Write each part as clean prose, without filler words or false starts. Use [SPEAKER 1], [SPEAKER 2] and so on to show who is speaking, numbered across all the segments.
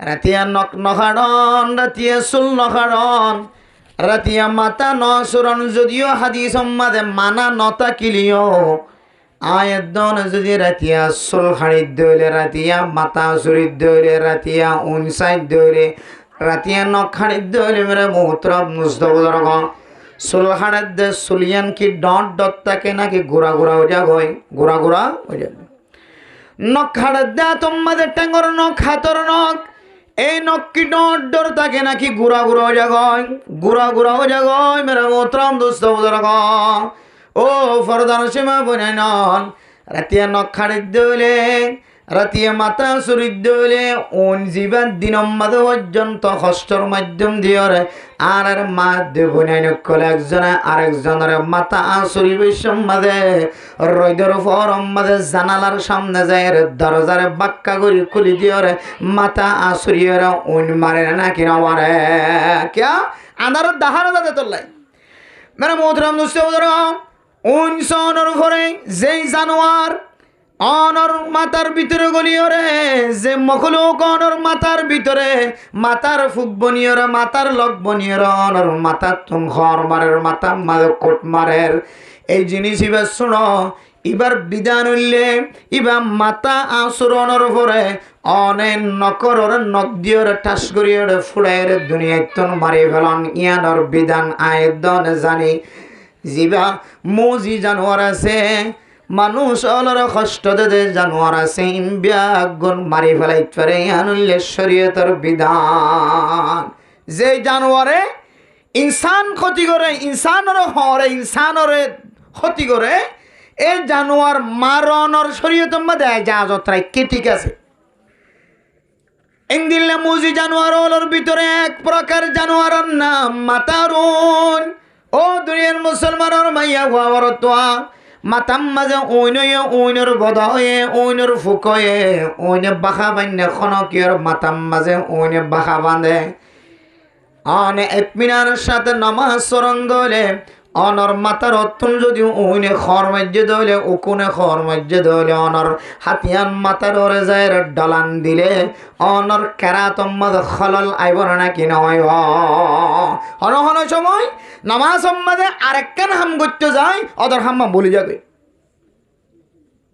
[SPEAKER 1] রাতিয়া নখ নখাড়ন রাতিয়া চুল নখাড়ন রাতিয়া মাথা নসরণ যদিও হাদিস সম্মাদে মানা নতা কিলিও আয়দন যদি রাতিয়া চুল খাড়িত দইলে রাতিয়া মাথা চুরিত দইলে রাতিয়া উনসাইত দইলে রাতিয়া নখ খাড়িত দইলে মেরে মোহতরম মুস্তফা চুল খাড়াত দে চুলিয়ান কি ডট ডট থাকে নাকি ঘোরা ঘোরা হয়ে যাক হয় ঘোরা ঘোরা হয়ে যাবে নখ খাড়াত দে তোমাদের ট্যাঙ্গর নখ হাতর নখ এই নখ কি ডট ডর থাকে নাকি ঘোরা ঘোরা হয়ে যাক হয় ঘোরা ঘোরা হয়ে যাক হয় মেরে মোহতরম মুস্তফা ও ফরদান সীমা বনাই নন রাতিয়া নখ খাড়িত দইলে রাতিয়া মাথা চুরিত দইলে ওন জীবান দিনম মাঝে পর্যন্ত কষ্টর মাধ্যম দিয়রে আর মা দেবনাই নকলে একজনে আরেকজনের মাথা চুরি বৈষম মাঝে রৈদর ফরম মাঝে জানালার সামনে যায় দরজারে বাক্কা করি খুলি দিয়রে মাথা চুরিয়রে ওন মারে নাকি না মারে কিয়া আন্ধারত দাহার যাতে তোলাই মেরা মোহতরম মুস্তফা উনসনের ভরে যেই জানোয়ার অনর মাথার ভিতরে গলিয়রে যে মখলুক অনর মাথার ভিতরে মাথার ফুক বনিয়রে মাথার লক বনিয়রে অনর মাথার তুম ঘর মারের মাথা মারে কোট মারের এই জিনিস এবার শুনো এবার বিধান হইলে এবার মাথা আসরণর ভরে অনেক নকরের নখ দিয়রে ঠাস করিয়রে ফুড়াইরে দুনিয়ায় তন মারি ফেলন ইয়ানোর বিধান আয়দন জানি জিবা মজি জানোয়ার আছে মানুষ অলর কষ্ট দে জানোয়ার আছে ইমবিয়াগুন মারি ফেলাইতে পারে ইয়ানুল্লে শরীয়তের বিধান যে জানোয়ারে ইনসান ক্ষতি করে ইনসানের হরে ইনসানরে ক্ষতি করে এই জানোয়ার মারণর শরীয়তের মধ্যে জাজত রাখে ঠিক আছে ইন্দিল্লা মুজি জানোয়ার অলর ভিতরে এক প্রকার জানোয়ারের নাম মাতারুন ও দুনিয়ার মুসলমানের মাইয়া হওয়ার তোয়া মাতাম মাঝে ওইনয়ে ওইনের বদা হয়ে ওইনের ফুক হয়ে ওইনে বাখা বান্ধে খনকিয়র মাতাম মাঝে ওইনে বাখা বাঁধে অনে একমিনার সাথে নামাজ চরণ দলে অনর মাতার অত্যন যদি ওইনে খর মজ্জে দলে উকুনে খর মজ্জে দলে অনর হাতিয়ান মাতার ওরে যায় ডলান দিলে অনর কেরাতম মাঝে খলল আইবর নাকি নয় হন হন সময় নামাজ সম্মাদে আরেকখান হাম করতে যায় অদর হাম্মা বলি যাবে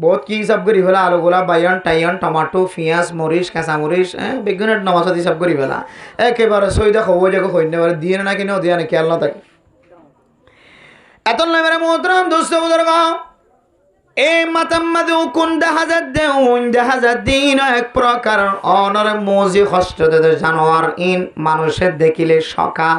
[SPEAKER 1] বহুত কি হিসাব করি ফেলা আলুগুলা বাইয়ন টাইয়ন টমাটো পিঁয়াজ মরিচ কাঁচা মরিচ বেগুনের নামাজত হিসাব করি ফেলা একেবারে সৈদা খবর যাকে সৈন্যবারে দিয়ে না কিনেও দিয়া না খেয়াল না থাকে এত মেরে মোহতরম দোস্ত বুজুর্গ এই মাতাম মাদে কোন দেখা দিন এক প্রকার অনর মজি কষ্ট দে জানোয়ার ইন মানুষের দেখিলে সকা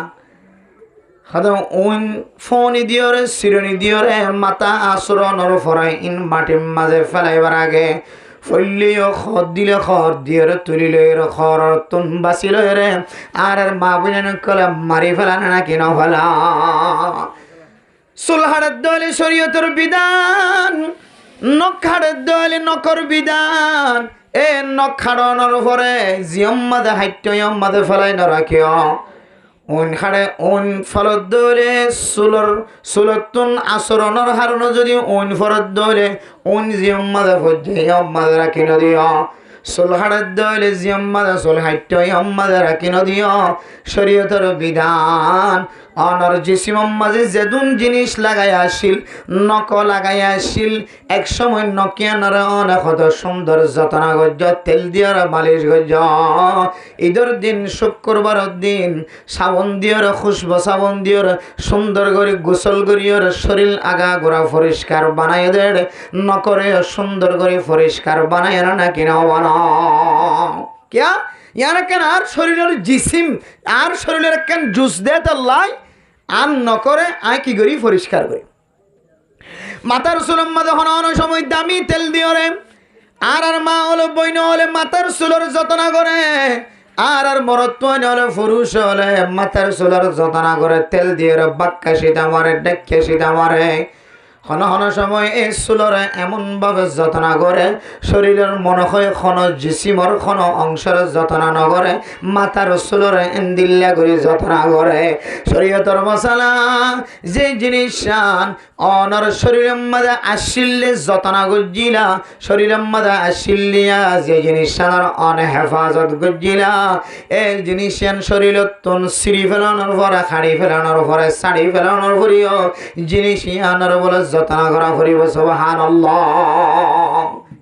[SPEAKER 1] খাদম ওন ফোনি দিয়রে সিরনি দিয়রে মাথা আসরণর ফরাই ইন মাটির মাঝে ফেলাইবার আগে ফলিও খর দিলে খর দিয়রে তুলিলে খর তুন বাঁচিল রে আর মা বুঝেন কলে মারি ফেলান নাকি ন ফেলা সুলহারের দলে শরীয়তের বিধান নখাড়ের দলে নকর বিধান এ নখাড়ানোর পরে জিয়ম্মাদে হাইট্যম্মাদে ফেলাই ন রাখিও ওন খাড়ে ওন ফলত দলে সুলতুন আচরণের হারণ যদি ওন ফলত দলে ওন জিয়ম্মাদে ফজ্জে রাখি নদিও সুলহারের দলে জিয়ম্মাদে সুলহাইট্যম্মাদে রাখি নদিও শরীয়তের বিধান অনর জিসিমম মাঝে যেদুন জিনিস লাগাই আসিল নক লাগাই আসিল এক সময় নকিয়ানর অনেক সুন্দর যত্ন গজ্জ তেল দিয়ার মালিশ গজ্জ ঈদের দিন শুক্রবারের দিন সাবন দিয়র খুশব সাবন দিয়র সুন্দর করে গোসল করিয়র শরীর আগা গোড়া পরিষ্কার বানাই দেড় নকরে সুন্দর করে পরিষ্কার বানাই না কিনা বানাও কিয়া ইয়ার কেন আর শরীরের জিসিম আর শরীরের কেন জুস দেয় তো লাই আর নকরে আয় কি করি পরিষ্কার করি মাতার চুলম মাঝে হনানোর সময় দামি তেল দিয়রে আর মা হলো বইন হলে মাতার চুলের যত্ন করে আর মরত্ব হলে পুরুষ হলে মাতার চুলের যত্ন করে তেল দিয়ে বাক্কা সীতা মারে ডেকে সীতা মারে হন হন সময় এই চুলরে এমনভাবে যত্ন করে শরীরের মনে হয় খন জিসিমর খন অংশের যত্ন নকৰে মাথার চুলরে এন্দিল্লা করে যত্ন করে শরীয়তর মশালা যে জিনিস অনর শরীরের মধ্যে আসিলে যত্ন গজ্জিলা শরীরের মধ্যে আসিলিয়া যে জিনিস অনে হেফাজত গজ্জিলা এই জিনিস শরীরত তুন সিঁড়ি ফেলানোর পরে খাড়ি ফেলানোর পরে শাড়ি ফেলানোর পরেও জিনিস আনার বলে যত্ন করা ফুরিব সুবহানাল্লাহ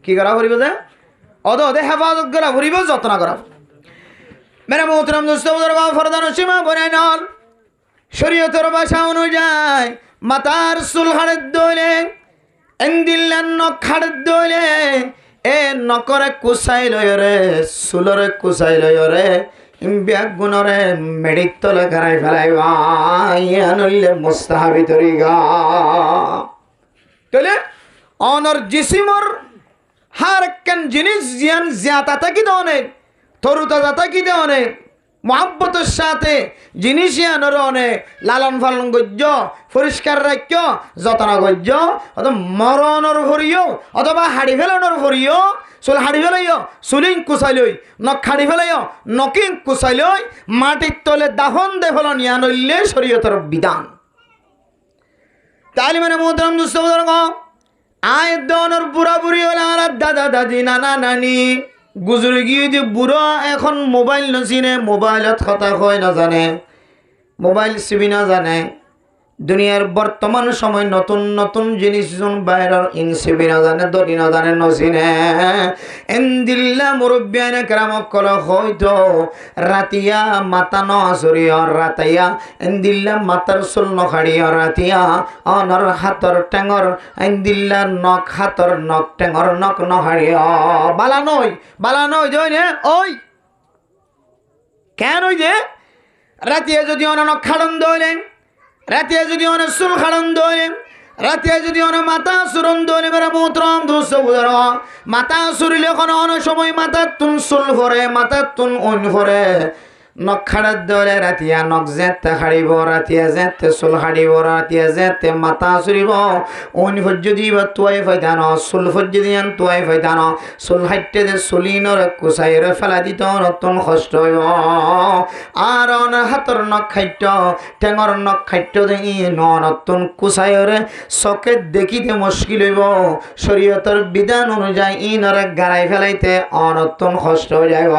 [SPEAKER 1] কি করা ফুরিব যে অদে হেফাজত করা ফুরিব যত্ন করা মেরা মোহতরম দোস্ত বুজুর্গ ফরদান সীমা বনে নন শরীয়তের ভাষা অনুযায়ী মাথার চুল হাড়ের দইলে এন্দিল্লার নখ হাড়ের দইলে এ নকরে কুচাই লয় রে চুলরে কুচাই লয় রে ব্যাগ গুণরে মেডির তলে গাড়াই ফেলাইবা ইয়ানলে মুস্তাহাবি তরিগা তাহলে অনর জিসিমর হার কেন জিনিস জিয়ান জিয়াতা থাকি দনে তরুতা থাকি দনে মহাব্বতের সাথে জিনিস আনর অনে লালন পালন গজ্য পরিষ্কার রাখ্য যত্ন গজ্য অথবা মরণর ভরিও অথবা হাড়ি ফেলানোর ভরিও চুল হাড়ি ফেলাইও চুলিং কুচাই লই নখ হাড়ি ফেলাইও নকিং কুচাই লই মাটির তলে দাফন দে ফেলন ইয়ানইলে শরীয়তের বিধান তাহলে মানে মোহতরম দুস্থ বুজুর্গ আয় দনর বুড়া বুড়ি হলে আর দাদা দাদি নানা নানি গুজরে গিয়ে যে বুড়া এখন মোবাইল নচিনে মোবাইলত কথা কয় না জানে মোবাইল চিবি না জানে দুনিয়ার বর্তমান সময় নতুন নতুন জিনিস জন বাইরের ইনসিবি না জানে দরি না জানে নচিনে এন্দিল্লা মুরব্বিয়ানে কেরামক কল হয়তো রাতিয়া মাতা ন আসরিয় রাতাইয়া এন্দিল্লা মাতার চুল নখাড়িয় রাতিয়া অনর হাতর টেঙর এন্দিল্লা নখ হাতর নখ টেঙর নখ নখাড়িয় বালা নয় জয় নে ওই কেন ওই যে রাতিয়া যদি অন নখ খাড়ন দইলেন রাতে যদি অনেক চুল খাড়ন দইলে রাতে যদি অনেক মাথা চুরন দইলে মেরা মোহতরম দোস্ত বুঝার মাথা চুরিলে কোনো অনেক সময় মাথার তুন চুল ভরে মাথার তুন অন ভরে নখ খাড়ার দইলে রাতিয়া নখ জেতে খাড়িব রাতিয়া জেতে চুল খাড়িব রাতিয়া জেতে মাথা চুরিব অন ভর্য দিব তুয়াই ফাইতান চুল ভর্য দিয়ান তুয়াই ফাইতান চুল হাইটে যে চুলিনর কুচাইরে ফেলা দিত নতুন কষ্ট হইব আর হাতর নখ খাইট ঠেঙর নখ খাইট দেখি নতুন কুচাইরে চকে দেখিতে মুশকিল হইব শরীয়তের বিধান অনুযায়ী ইনরে গাড়াই ফেলাইতে অনতুন কষ্ট হয়ে যাইব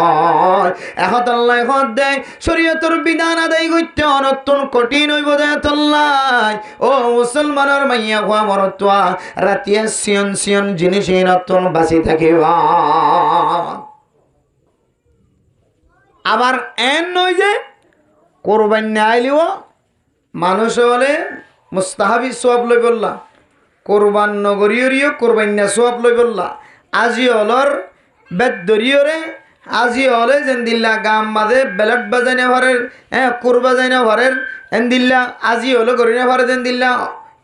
[SPEAKER 1] এখতল্লাই এখন দে শরীয়তের বিধান আদায় করতে অনতুন কঠিন হইব দে তল্লাই ও মুসলমানের মাইয়া খোয়া মরতুয়া রাতিয়া সিয়ন সিয়ন জিনিস নতুন বাঁচি থাকিবা আবার এন নয় যে কোরবান আইলিও মানুষ হলে মুস্তাহাবি সব লই বললা কোরবান নগরীয় কোরবান সব লই বললা আজি হলর বেদ দরিয়রে আজি হলে যেন দিল্লা গাম মাঝে বেলট বাজাইনা ভরের কোরবা যাইনা ভরের এন দিল্লা আজি হলো গরিনা ভরে যেন দিল্লা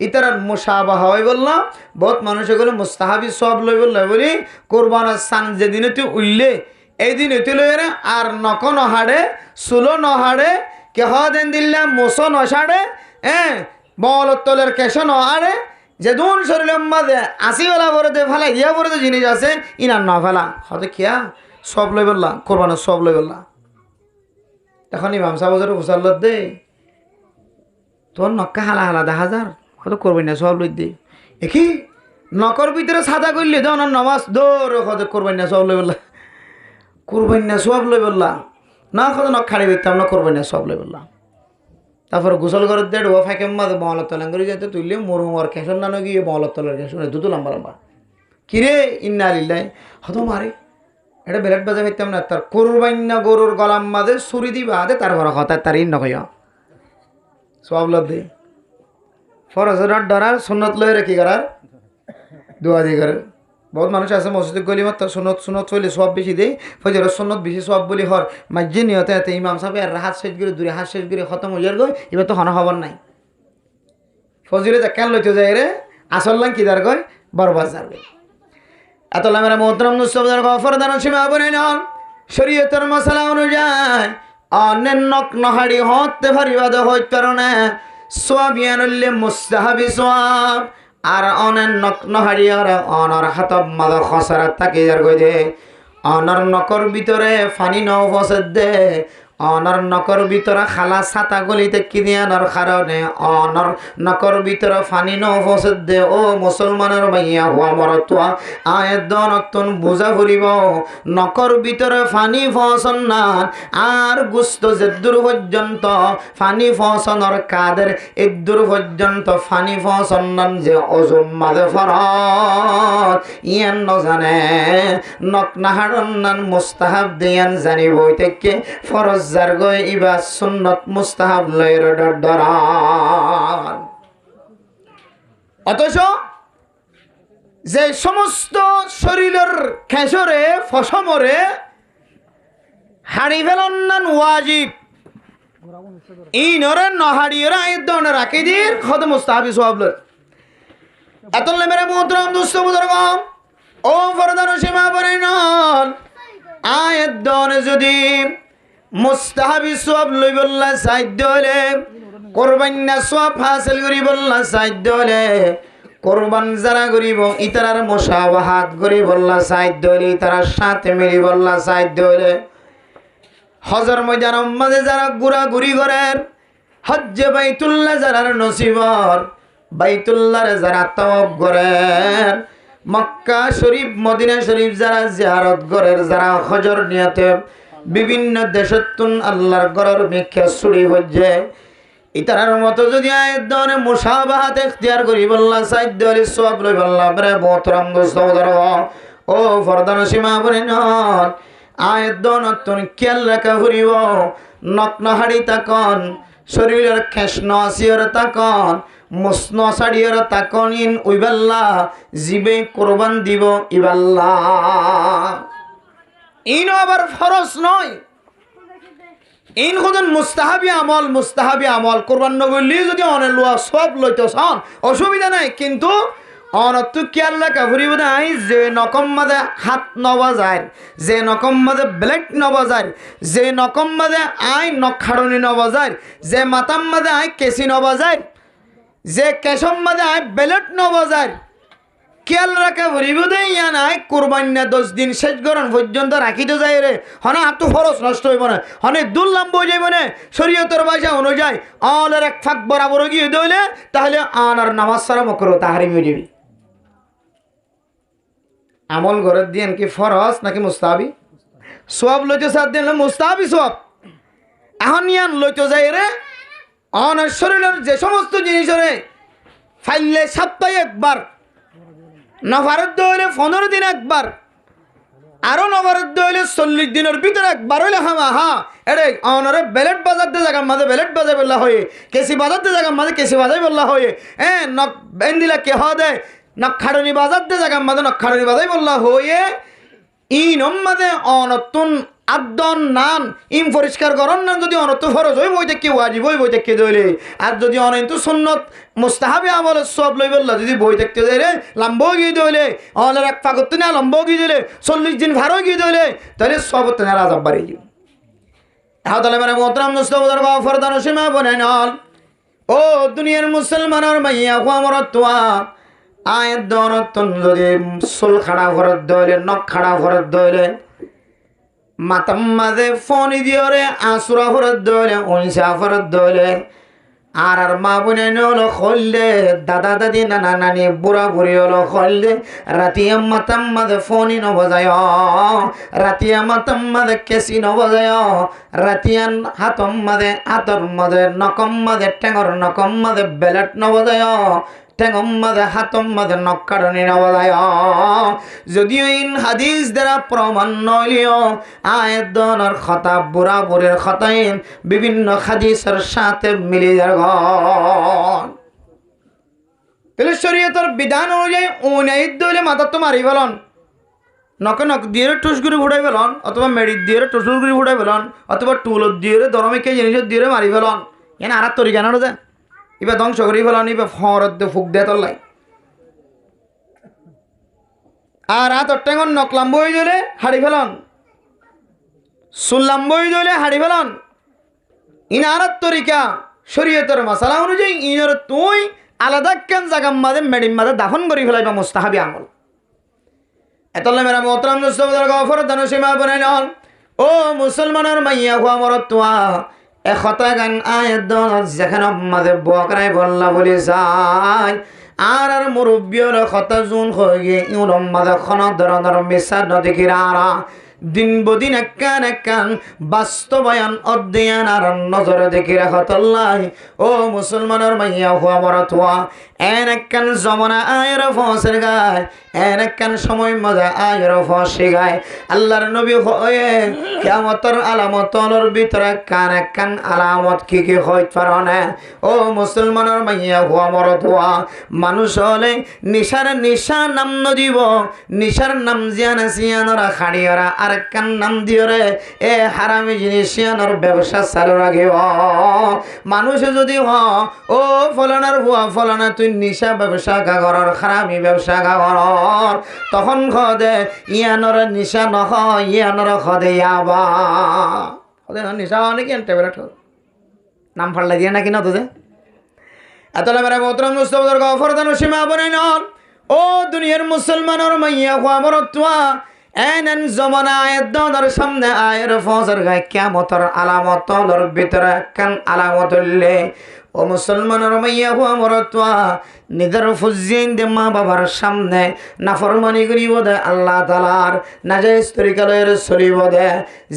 [SPEAKER 1] ইতার মুসাবাহ হয় বললা বহুত মানুষ এগুলো মুস্তাহাবি সব লই বললা বলি কোরবানের সান যেদিন তুই উঠলে এই দিন এতে লইরে আর নখ নহাড়ে চুলো নহাড়ে কেহ দেন দিল্লা মোসো নসাড়ে বলতলের কেশ নহাড়ে যে দুন শরীরের মাঝে আসিওয়ালা বরদে ফেলা ইয়া বরদে জিনিস আছে ইনার না ফেলা হতে কিয়া সব লই বললা কোরবানের সব লই বললা এখন ইমাম সাহেব হুসাল্লত দে তোর নক্কা হালা হালা 10,000 হয়তো করবি না সব লই দে একই নকর ভিতরে সাদা করলে তো নমাজ দৌড় হতে করবেন না সব লই বললা করবেন না সব লই বললা না কত নখ খাড়ি বেতাম না করবেন না সব লই বললা তারপরে গোসল ঘরের দেড় ও ফাঁকে মাঝে মহলত তলাং করে যেতে তুললে মরুমর খেসন না গিয়ে মহলত তলার খেসন দুটো লম্বা লম্বা কিরে ইন্না আলিল্লাহ হতো মারে এটা বেলেট বাজে পাইতাম না তার কোরবান না গরুর গলাম মাঝে ছুরি দিবা দে তারপরে কথা তার ইন নকইয়া সব লত দে ফরজের ডরার সুন্নত লয়ে রেখি করার দোয়া দিয়ে করে বহুত মানুষ আছে মসজিদে গলি মাত্র সুনত সুনত চলে সব বেশি দেয় ফজর সুনত বেশি সব বলি হর মাঝে নিহতে এতে ইমাম সাহেব আর হাত শেষ করে দূরে হাত শেষ করে খতম হয়ে যার গই এবার তো হন খবর নাই ফজরে যা কেন লইতে যায় রে আসল লাং কিদার গই বরবাদ যার গই এত লামেরা মোহতরম নুসবদার গফর দান সীমা বনে নন শরীয়তের মশলা অনুযায়ী অনেক নক নহাড়ি হতে পারিবা দে হইত কারণে সোয়াবিয়ানুল্লে মুস্তাহাবি সোয়াব আর অনেক নক নহারিয়ার অনর হাতব মাদ খসরা থাকি যার গই দে অনর নকর ভিতরে ফানি ন ফসে দে অনর নকর ভিতরে খালা ছাতা গলিতে কিনিয়ানোর কারণে অনর নকর ভিতরে ফানি ন ফসে দে ও মুসলমানের ভাইয়া হওয়া মরতুয়া আয়ের দনতন বোঝা ফুরিব নকর ভিতরে ফানি ফসন না আর গুস্ত যেদূর পর্যন্ত ফানি ফসনর কাদের এদূর পর্যন্ত ফানি ফসন নান যে অজুম মাঝে ফরত ইয়ান নজানে নক নাহারন নান মুস্তাহাব দিয়ান জানিব থেকে ফরজ যার গই ইবা সুন্নত মুস্তাহাব লয়ের ডরান অথচ যে সমস্ত শরীরের খেসরে ফসমরে হাড়ি ফেলন নান ওয়াজিব ইনরে নহাড়িয়রা এই ধরনের রাকিদির খদ মুস্তাহাবি সওয়াব লয় এতলে মেরে মোহতরম দুস্থ বুজুর্গ ও ফরদান সীমা বনে নন আয়াত দনে যদি মুস্তাহাবি সওয়াব লই বল্লা সাধ্য হলে কোরবান না সওয়াব হাসিল করি বল্লা সাধ্য হলে কোরবান যারা করিব ইতারার মুসাবাহাত করি বল্লা সাধ্য হলে ইতারার সাথে মিলি বল্লা সাধ্য হলে হজর ময়দানের মাঝে যারা ঘোরাঘুরি করেন হজ্জে বাইতুল্লাহ যারা নসিবর বাইতুল্লাহর যারা তাওয়াফ করেন মক্কা শরীফ মদিনা শরীফ যারা জিয়ারত করেন যারা হজর নিয়তে বিভিন্ন দেশতুন আল্লাহর ঘরের মিখ্যা ছুরি হজ্জে ইতারার মতো যদি আয়ের দনে মুসাবাহাত ইখতিয়ার করি বল্লা সাধ্য হলে সওয়াব লই বল্লা বরে মোহতরম দোস্ত ও ফরদান সীমা বনে নন আয়ের দনতন খেয়াল রাখা ফুরিব নকনহাড়ি তাকন শরীরের খেসন আসিয়র তাকন মুসন সাড়িয়র তাকন ইন উইবাল্লা জিবে কোরবান দিব ইবাল্লা ইন আবার ফরজ নয় ইন খুদন মুস্তাহাবি আমল কোরবান নগরলি যদি অনে লোয়া সব লইতেছন অসুবিধা নাই কিন্তু অনত্তু খেয়াল রাখা ফুরিব নাই যে নকম মাঝে হাত নবাজার যে নকম মাঝে ব্লেড নবাজার যে নকম মাঝে আই নখাড়নি নবাজার যে মাতাম মাঝে আই কেসি নবাজার যে কেশম মাঝে আই ব্লেড নবাজার খেয়াল রাখা ফুরিব দে ইয়া নাই কোরবান না 10 দিন শেষ গরণ পর্যন্ত রাখিতে যায় রে হনে হাতু খরচ নষ্ট হইব না হনে দুর্লাম্ব হয়ে যাইব না শরীয়তের ভাষা অনুযায়ী অলের এক ফাঁক বরাবর গিয়ে দইলে তাহলে আনার নামাজ সারা মকরো তাহারিম হয়ে যাবি আমল ঘরের দিন কি ফরজ নাকি মুস্তাহাবি সওয়াব লইতে সাথ দিন মুস্তাহাবি সওয়াব এখন ইয়ান লইতে যায় রে অনার শরীরের যে সমস্ত জিনিস রে ফাইলে সপ্তাহে একবার নফারত হইলে 15 দিন একবার আরো নফারত হইলে 40 দিনের ভিতরে একবার হইলে হা এরে অনরে বেলেট বাজাতে জায়গা মাঝে বেলেট বাজাই বললা হয়ে কেসি বাজাতে জায়গা মাঝে কেসি বাজাই বললা হয়ে নখ বেন্দিলা কে দে নখাড়নি বাজাতে জায়গা মাঝে নখাড়নি বাজাই বললা হয়ে ইনম মাঝে অনতুন আদন নান ইম পরিষ্কার করন না যদি অনত ফরজ হই বই থেকে ওয়াজিব হই বই থেকে দইলে আর যদি অনন্তু সুন্নত মুস্তাহাবি আমল সব লই বললা যদি বই থেকে দইলে লম্বা গিয়ে দইলে অনর এক ফাগত না লম্বা গিয়ে দিলে 40 দিন ভারো গিয়ে দইলে তাহলে সব তো নারাজ বাড়ি গিয়ে তাহলে মানে মোহতরম মুস্তাফার বা ফরদান সীমা বনে নল ও দুনিয়ার মুসলমানের মাইয়া আমরতুয়া আয়ের দনতন যদি সুল খাড়া ফরত দইলে নখ খাড়া ফরত দইলে মাতাম মাঝে ফোনি দিওরে আসুরা ফরত দইলে উনসা ফরত দইলে আর মা বোনে হলো খললে দাদা দাদি নানা নানি বুড়া বুড়ি হলো খললে রাতিয়া মাতাম মাঝে ফোনি নবজায় রাতিয়া মাতাম মাঝে কেসি নবজায় রাতিয়ান হাতম মাঝে হাতর মাঝে নকম মাঝে টেঙর নকম মাঝে বেলেট নবজায় টেঙম মাঝে হাতম মাঝে নকারণী নবজায় যদিও ইন হাদিস দ্বারা প্রমাণ নইলেও আয়ের দনের খতা বুড়া বুড়ির খতাইন বিভিন্ন হাদিসের সাথে মিলে যার তাহলে শরীয়তের বিধান অনুযায়ী উনাইদ দইলে মাথা তো মারি ফেলন নকে নখ দিয়ে টুসগুড়ি ফুটাই ফেলন অথবা মেড়ির দিয়ে টুসগুড়ি ফুটাই ফেলন অথবা টুলত দিয়ে দরমিকে জিনিস দিয়ে মারি ফেলন এনে আর তরি কেন যায় এবার ধ্বংস করি ফেলন এবার ফরত ফুক দিয়ে তল্লাই আর হাতর টেঙন নকলাম বই দিলে হাড়ি ফেলন সুল্লাম বই দিলে হাড়ি ফেলন ইনার তরিকা শরীয়তের মশালা অনুযায়ী ইনার তুই আলাদা কেন জাগাম মাঝে মেডিম মাঝে দাফন করি ফেলাইবা মুস্তাহাবি আমল এতলে মেরা মোহতরম মুস্তাফার গফর দানসীমা বনাই নন ও মুসলমানের মাইয়া হুয়া মরতুয়া এ খতা গান আয়াত দন যেখানে মাঝে বকরাই বললা বলি যায় আর মুরব্বিয়র খতা জুন হয়ে গিয়ে ইউর মাঝে খন ধরনের মিশা নদীকির আরা দিন বদিন একান বাস্তবায়ন অধ্যয়ন আর নজরে দেখি রাখতল্লাহ ও মুসলমানের মাইয়া হুয়া মরতুয়া এন একান জমানা আয়ের ফসের গায় এন একান সময় মজা আয়ের ফসে গায় আল্লাহর নবী হয়ে কিয়ামতের আলামতর ভিতরে কান আলামত কি হইতে পারে না ও মুসলমানের মাইয়া হুয়া মরতুয়া মানুষ হলে নিশা নাম নদিব নিশার নাম জিয়ানা খাড়িয়ারা আর কান নাম দিও রে এ হারামি জিনিস সিয়ানোর ব্যবসা চালু রাখিব মানুষ যদি ও ফলানার হুয়া ফলানা তুই নিশা ব্যবসা গাগরর হারামি ব্যবসা গাগরর তখন খদে ইয়ানোর নিশা নহ ইয়ানোর খদে ইয়াবা খদে নিশা অনেক ট্যাবলেট নাম ফাল্লা দিয়ে নাকি না তোদের এতলা মেরা মোহতরম মুস্তাফার গফর দানসীমা বনাই নন ও দুনিয়ার মুসলমানের মাইয়া হুয়া মরতুয়া এন জমানা আয়াতের সামনে আয়ের ফজর গায় কিয়ামতের আলামতর ভিতরে কান আলামতুল্লে ও মুসলমানের মাইয়া হুয়া মরতুয়া নিজের ফুজিন দে মা বাবার সামনে নাফরমানি করিব দে আল্লাহ তাআলার নাজায়েজ তরিকালয়ের চলিব দে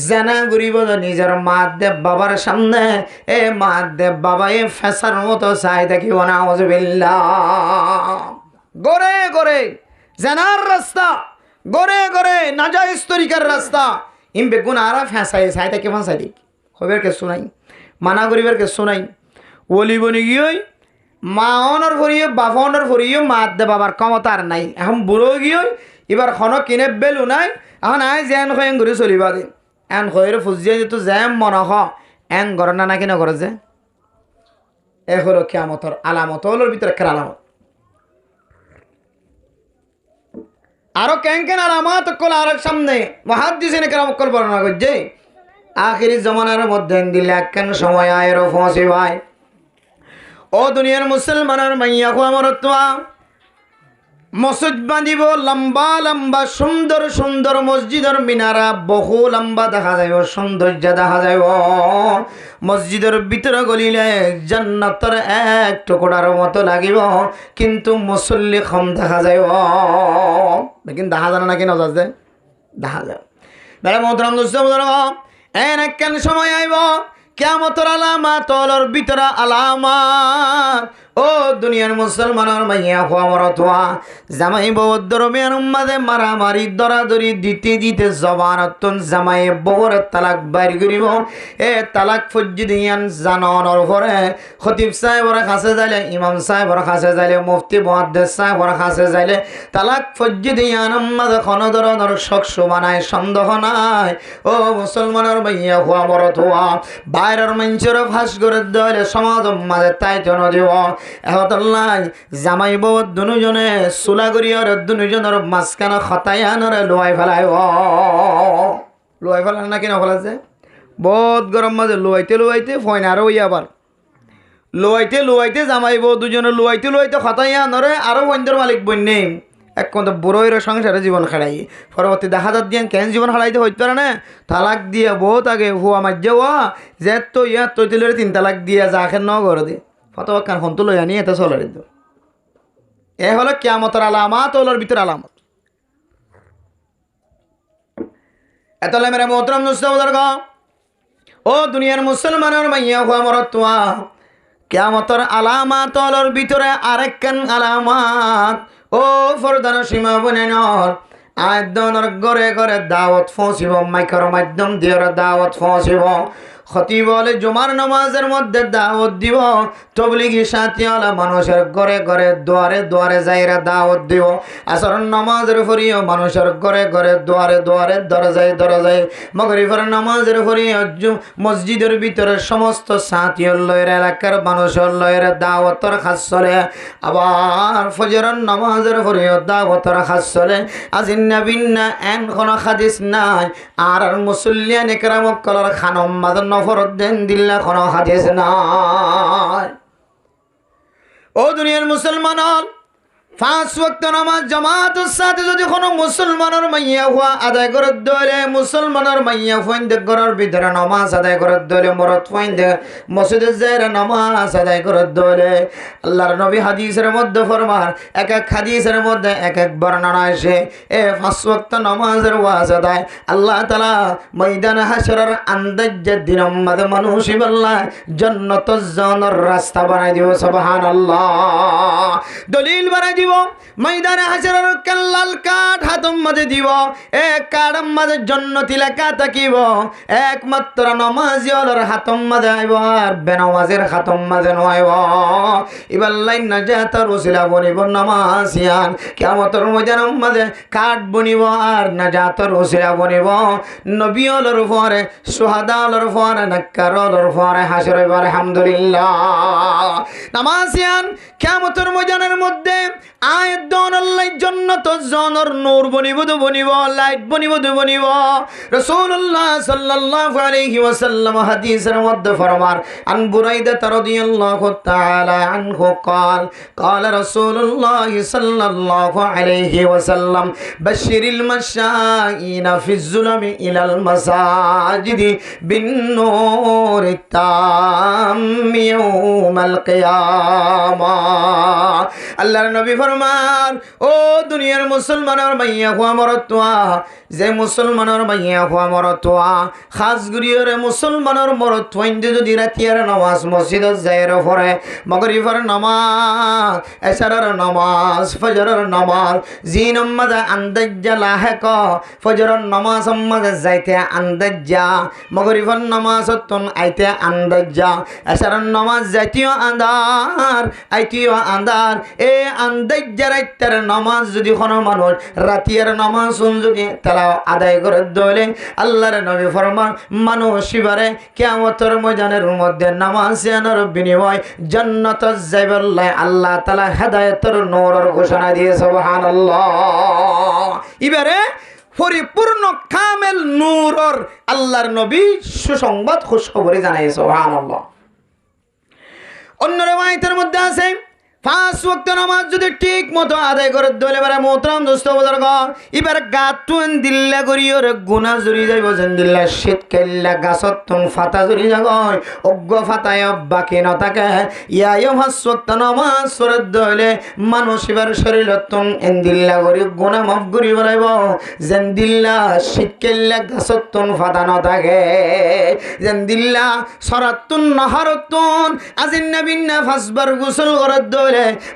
[SPEAKER 1] জানা করিব দে নিজের মা দে বাবার সামনে এ মা দে বাবাই ফেসার মতো চাই দেখিব নাউযুবিল্লাহ গরে গরে জানার রাস্তা গরে গরে নাজায়েজ তরিকার রাস্তা ইম বেগুন আরা ফেসাই চাই দেখি ফাঁসাই দিক হবের কে শোনাই মানা করিবার কে শোনাই ওলি বনি গিয়ে মা অনর ভরিয়ে বাবা অনর ভরিয়ে মা দে বাবার ক্ষমতার নাই এখন বুড়ো গিয়ে এবার খন কিনে বেলু নাই এখন আয় যেন হয় ঘুরে চলিবা দিন এন হয়ের ফুজিয়ে যেত জ্যাম মনে হ এন ঘর না নাকি না করে যে এ হলো কিয়ামতের আলামত হলোর ভিতরে খেলা আলামত আরো কেন আলামত কল আর সামনে মুহাদ্দিসিন কেরাম কল বর্ণনা করছে আখিরি জমানার মধ্যে দিলে কেন সময় আয়ের ফসি ভাই ও দুনিয়ার মুসলমানের মাইয়া হুয়া মরতুয়া মসজিদ বাঁধিব লম্বা লম্বা সুন্দর সুন্দর মসজিদের মিনারা বহু লম্বা দেখা যাইব সৌন্দর্য দেখা যাইব মসজিদের ভিতরে গলিলে জান্নাতের এক টুকরার মতো লাগিব কিন্তু মুসল্লি কম দেখা যাইব কিন্তু দেখা জানা নাকি নজর যে দেখা যায় বেড়া মোহতরম দোস্ত এন কেন সময় আইব কিয়ামতের আলামত ওলর ভিতরে আলামত ও দুনিয়ার মুসলমানের মাইয়া হুয়া মরতুয়া জামাই বউর দরমিয়ান উম্মাদে মারামারি দরাদরি দিতে জবানতন জামাই বউর তালাক বাইর করিব এ তালাক ফজ্জি দিয়ান জানর পরে খতিব সাহেবর কাছে যাইলে ইমাম সাহেবর কাছে যাইলে মুফতি মুহাদ্দিস সাহেবর কাছে যাইলে তালাক ফজ্জি দিয়ান উম্মাদে কোন ধরনের শখ বানায় সন্দেহ নাই ও মুসলমানের মাইয়া হুয়া মরতুয়া বাইরের মানুষের ফাঁস করে দিলে সমাজ মাঝে তাই জন দিব এহতল্লাই জামাই বউ দুজনে চুলা করিয়র দুজনের মাঝখানে খতায়ানরে লোয়াই ফেলাই নাকি নফেলাছে বহুত গরম মাঝে লোয়াইতে ফয়ন আরো আবার লোয়াইতে জামাই বউ দুজনে লোয়াইতে খতায়ানরে আরো ফয়নদের মালিক বন্যে এক কথা বুড়োর সংসারে জীবন খেড়াই পরবর্তী দেখা যাত দিয়ে কেন জীবন হারাইতে হইতে পারে না তালাক দিয়ে বহুত আগে হুয়া মাঝে হওয়া যে তো ইয়ার তৈতিলের 3 তালাক দিয়ে যা খেন ন করে দে ফতোয়া কান হন্তু লই আনি এটা চলে দিত এ হলো কিয়ামতের আলামত ওলর ভিতর আলামত এতলে মেরে মোহতরম মুস্তাফার গো ও দুনিয়ার মুসলমানের মাইয়া হুয়া মরতুয়া কিয়ামতের আলামত ওলর ভিতরে আরেকখান আলামত ও ফরদান সীমা বনেনর আয়দনর ঘরে ঘরে দাওয়াত পৌঁছিব মাইকের মাধ্যম দিয়ে দাওয়াত পৌঁছিব খতিব বলে জুমার নামাজের মধ্যে দাওয়াত দিব তবলিগি সাথীওয়ালা মানুষের ঘরে ঘরে দুয়ারে দুয়ারে যাইরা দাওয়াত দিব আসর নামাজের ফরিও মানুষের ঘরে ঘরে দুয়ারে দুয়ারে দরজায় মাগরিবের নামাজের ফরিও মসজিদের ভিতরে সমস্ত সাথীর লয়ের এলাকার মানুষের লয়ের দাওয়াতর খাস চলে আবার ফজরের নামাজের ফরিও দাওয়াতর খাস চলে আজিন্না বিন্না এন কোন হাদিস নাই আর মুসল্লিয়ান ইকরামক কলার খানম মাদন নফরদ্দিন দিল্লা কোন হাদিস নাই ও ও দুনিয়ার মুসলমান, 5 ওয়াক্ত নামাজ জামাতের সাথে যদি কোনো মুসলমানের মাইয়া হওয়া আদায় করে দলে, মুসলমানের মাইয়া ফাইন্দে ঘরের ভিতরে নামাজ আদায় করে দলে, মরদ ফাইন্দে মসজিদে যাইরা নামাজ আদায় করে দলে, আল্লাহর নবী হাদিসের মধ্যে ফরমান, এক এক হাদিসের মধ্যে এক এক বর্ণনা আসে, 5 ওয়াক্ত নামাজের ওয়াজ আদায় আল্লাহ তাআলা ময়দানে হাশরের আন্দাজের দিন উম্মত মানুষ বল্লাহ জান্নাতুল জান্নার রাস্তা বানাই দিব। সুবহানাল্লাহ। দলিল বানাই দিব, ময়দানে হাশরের কাল্লাল কাঠ হাতম মাঝে দিব, এক কাঠম মাঝে জান্নাতি লেখা থাকিব, একমাত্র নামাজি ওর হাতম মাঝে আইব, আর বেনামাজের হাতম মাঝে নয়ব। এবার লাইন না জাতার ওসিলা বনিব নামাজিয়ান, কিয়ামতের ময়দানের মাঝে কাঠ বনিব আর না জাতার ওসিলা বনিব নবী ওর পরে, সুহাদা ওর পরে, নাক্কার ওর পরে হাশরে। আলহামদুলিল্লাহ। নামাজিয়ান কিয়ামতের ময়দানের মধ্যে আয়াত দন আল্লাহ জান্নাত জানার নূর বনিব তো বনিব, লাইট বনিব তো বনিব। রাসূলুল্লাহ সাল্লাল্লাহু আলাইহি ওয়াসাল্লাম হাদিসের মধ্যে ফরমান, আন বুরাইদা রাদিয়াল্লাহু তাআলা আনহু قال قال رسول الله صلى الله عليه وسلم بشر المشائين في الظلم الى المساجد بالنور التام يوم القيامه। আল্লাহর নবী ফরমান, ও দুনিয়ার মুসলমানের মাইয়া হওয়া মরতোয়া, যে মুসলমানের মাইয়া হওয়া মরতোয়া, খাস গুরিয়রে মুসলমানের মরতোয়াইন্দে যদি রাতিয়ার নামাজ মসজিদত যাইর পড়ে, মাগরিবের নামাজ, এশারের নামাজ, ফজরের নামাজ, জিন উম্মাদে আন্দাজ্জা লাহেক, ফজরের নামাজ উম্মাদে যাইতে আন্দাজ্জা, মাগরিবের নামাজতন আইতে আন্দাজ্জা, এশারের নামাজ যাইতেও আন্দার আইতেও আন্দার। এ আন্দাজ্জা রাইতের নামাজ যদি কোনো মানুষ রাতিয়ার নামাজ যদি তারা আদায় করে দলে, আল্লাহর নবী ফরমান মানুষ এবারে কিয়ামতের ময়দানের মধ্যে নামাজ আনার বিনিময় জান্নাত যাইবাল্লাহ আল্লাহ তাআলা হেদায়েতের নূরের ঘোষণা দিয়ে। সুবহানাল্লাহ। এবারে পরিপূর্ণ কামেল নূরের আল্লাহর নবী সুসংবাদ খুশখবরি জানায়। সুবহানাল্লাহ। অন্য রওয়ায়াতের মধ্যে আছে 5 ওয়াক্ত নামাজ যদি ঠিক মতো আদায় করে দলে বারে মোহতারাম দোস্ত বুজুর্গ, এবার গাতুন দিল্লা করিও রে গুনাহ জুরি যাইব, যেন দিল্লা শীত কেল্লা গাছত তুন ফাতা জুরি যাগয়, অজ্ঞ ফাতায় বাকি ন থাকে। ইয়া 5 ওয়াক্ত নামাজ পড়ে দলে মানুষ এবার শরীরতুন এন দিল্লা করি গুনাহ মাফ করি বলাইব, যেন দিল্লা শীত কেল্লা গাছত তুন ফাতা ন থাকে, যেন দিল্লা সরাতুন নাহারতুন আজিন নবিন্না ফাসবার গোসল করে দলে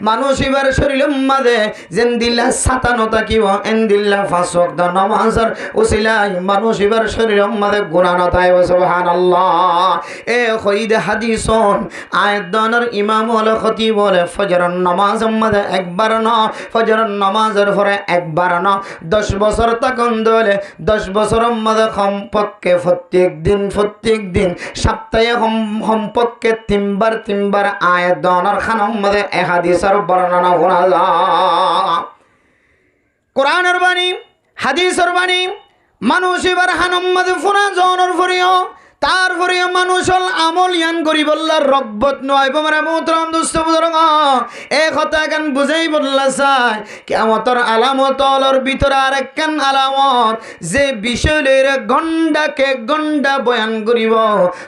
[SPEAKER 1] মানুষ এবার শরীর মাঝে যেন দিল্লা সাতানো থাকিব, এন দিল্লা 5 ওয়াক্ত নামাজের উসিলায় মানুষ এবার শরীর মাঝে গুনাহ ন থাইব। সুবহানাল্লাহ। এ খইদ হাদিসন আয়াতদানের ইমাম ওয়াল খতিব বলে, ফজরের নামাজ মাঝে একবার না, ফজরের নামাজের পরে একবার না, 10 বছর তখন দলে 10 বছরের মাঝে কমপক্ষে প্রত্যেক দিন সপ্তাহে কমপক্ষে 3 বার আয়াতদানের খানার মাঝে হাদিসের বর্ণনা শোনা যায়। কোরআনের বাণী, হাদিসের বাণী মানুষ এবার হানম মাঝে ফোনা জনের ফরিও, তারপরে মানুষ আমল ইয়ান করি বললার রব্বত নয়। বোমারা মোহতারাম দোস্ত বুজুর্গ, এ কথা কেন বুঝাই বললা চাই, কিয়ামতের আলামতর ভিতরে আরেকখান আলামত, যে বিষয়ের গন্ডাকে গন্ডা বয়ান করিব,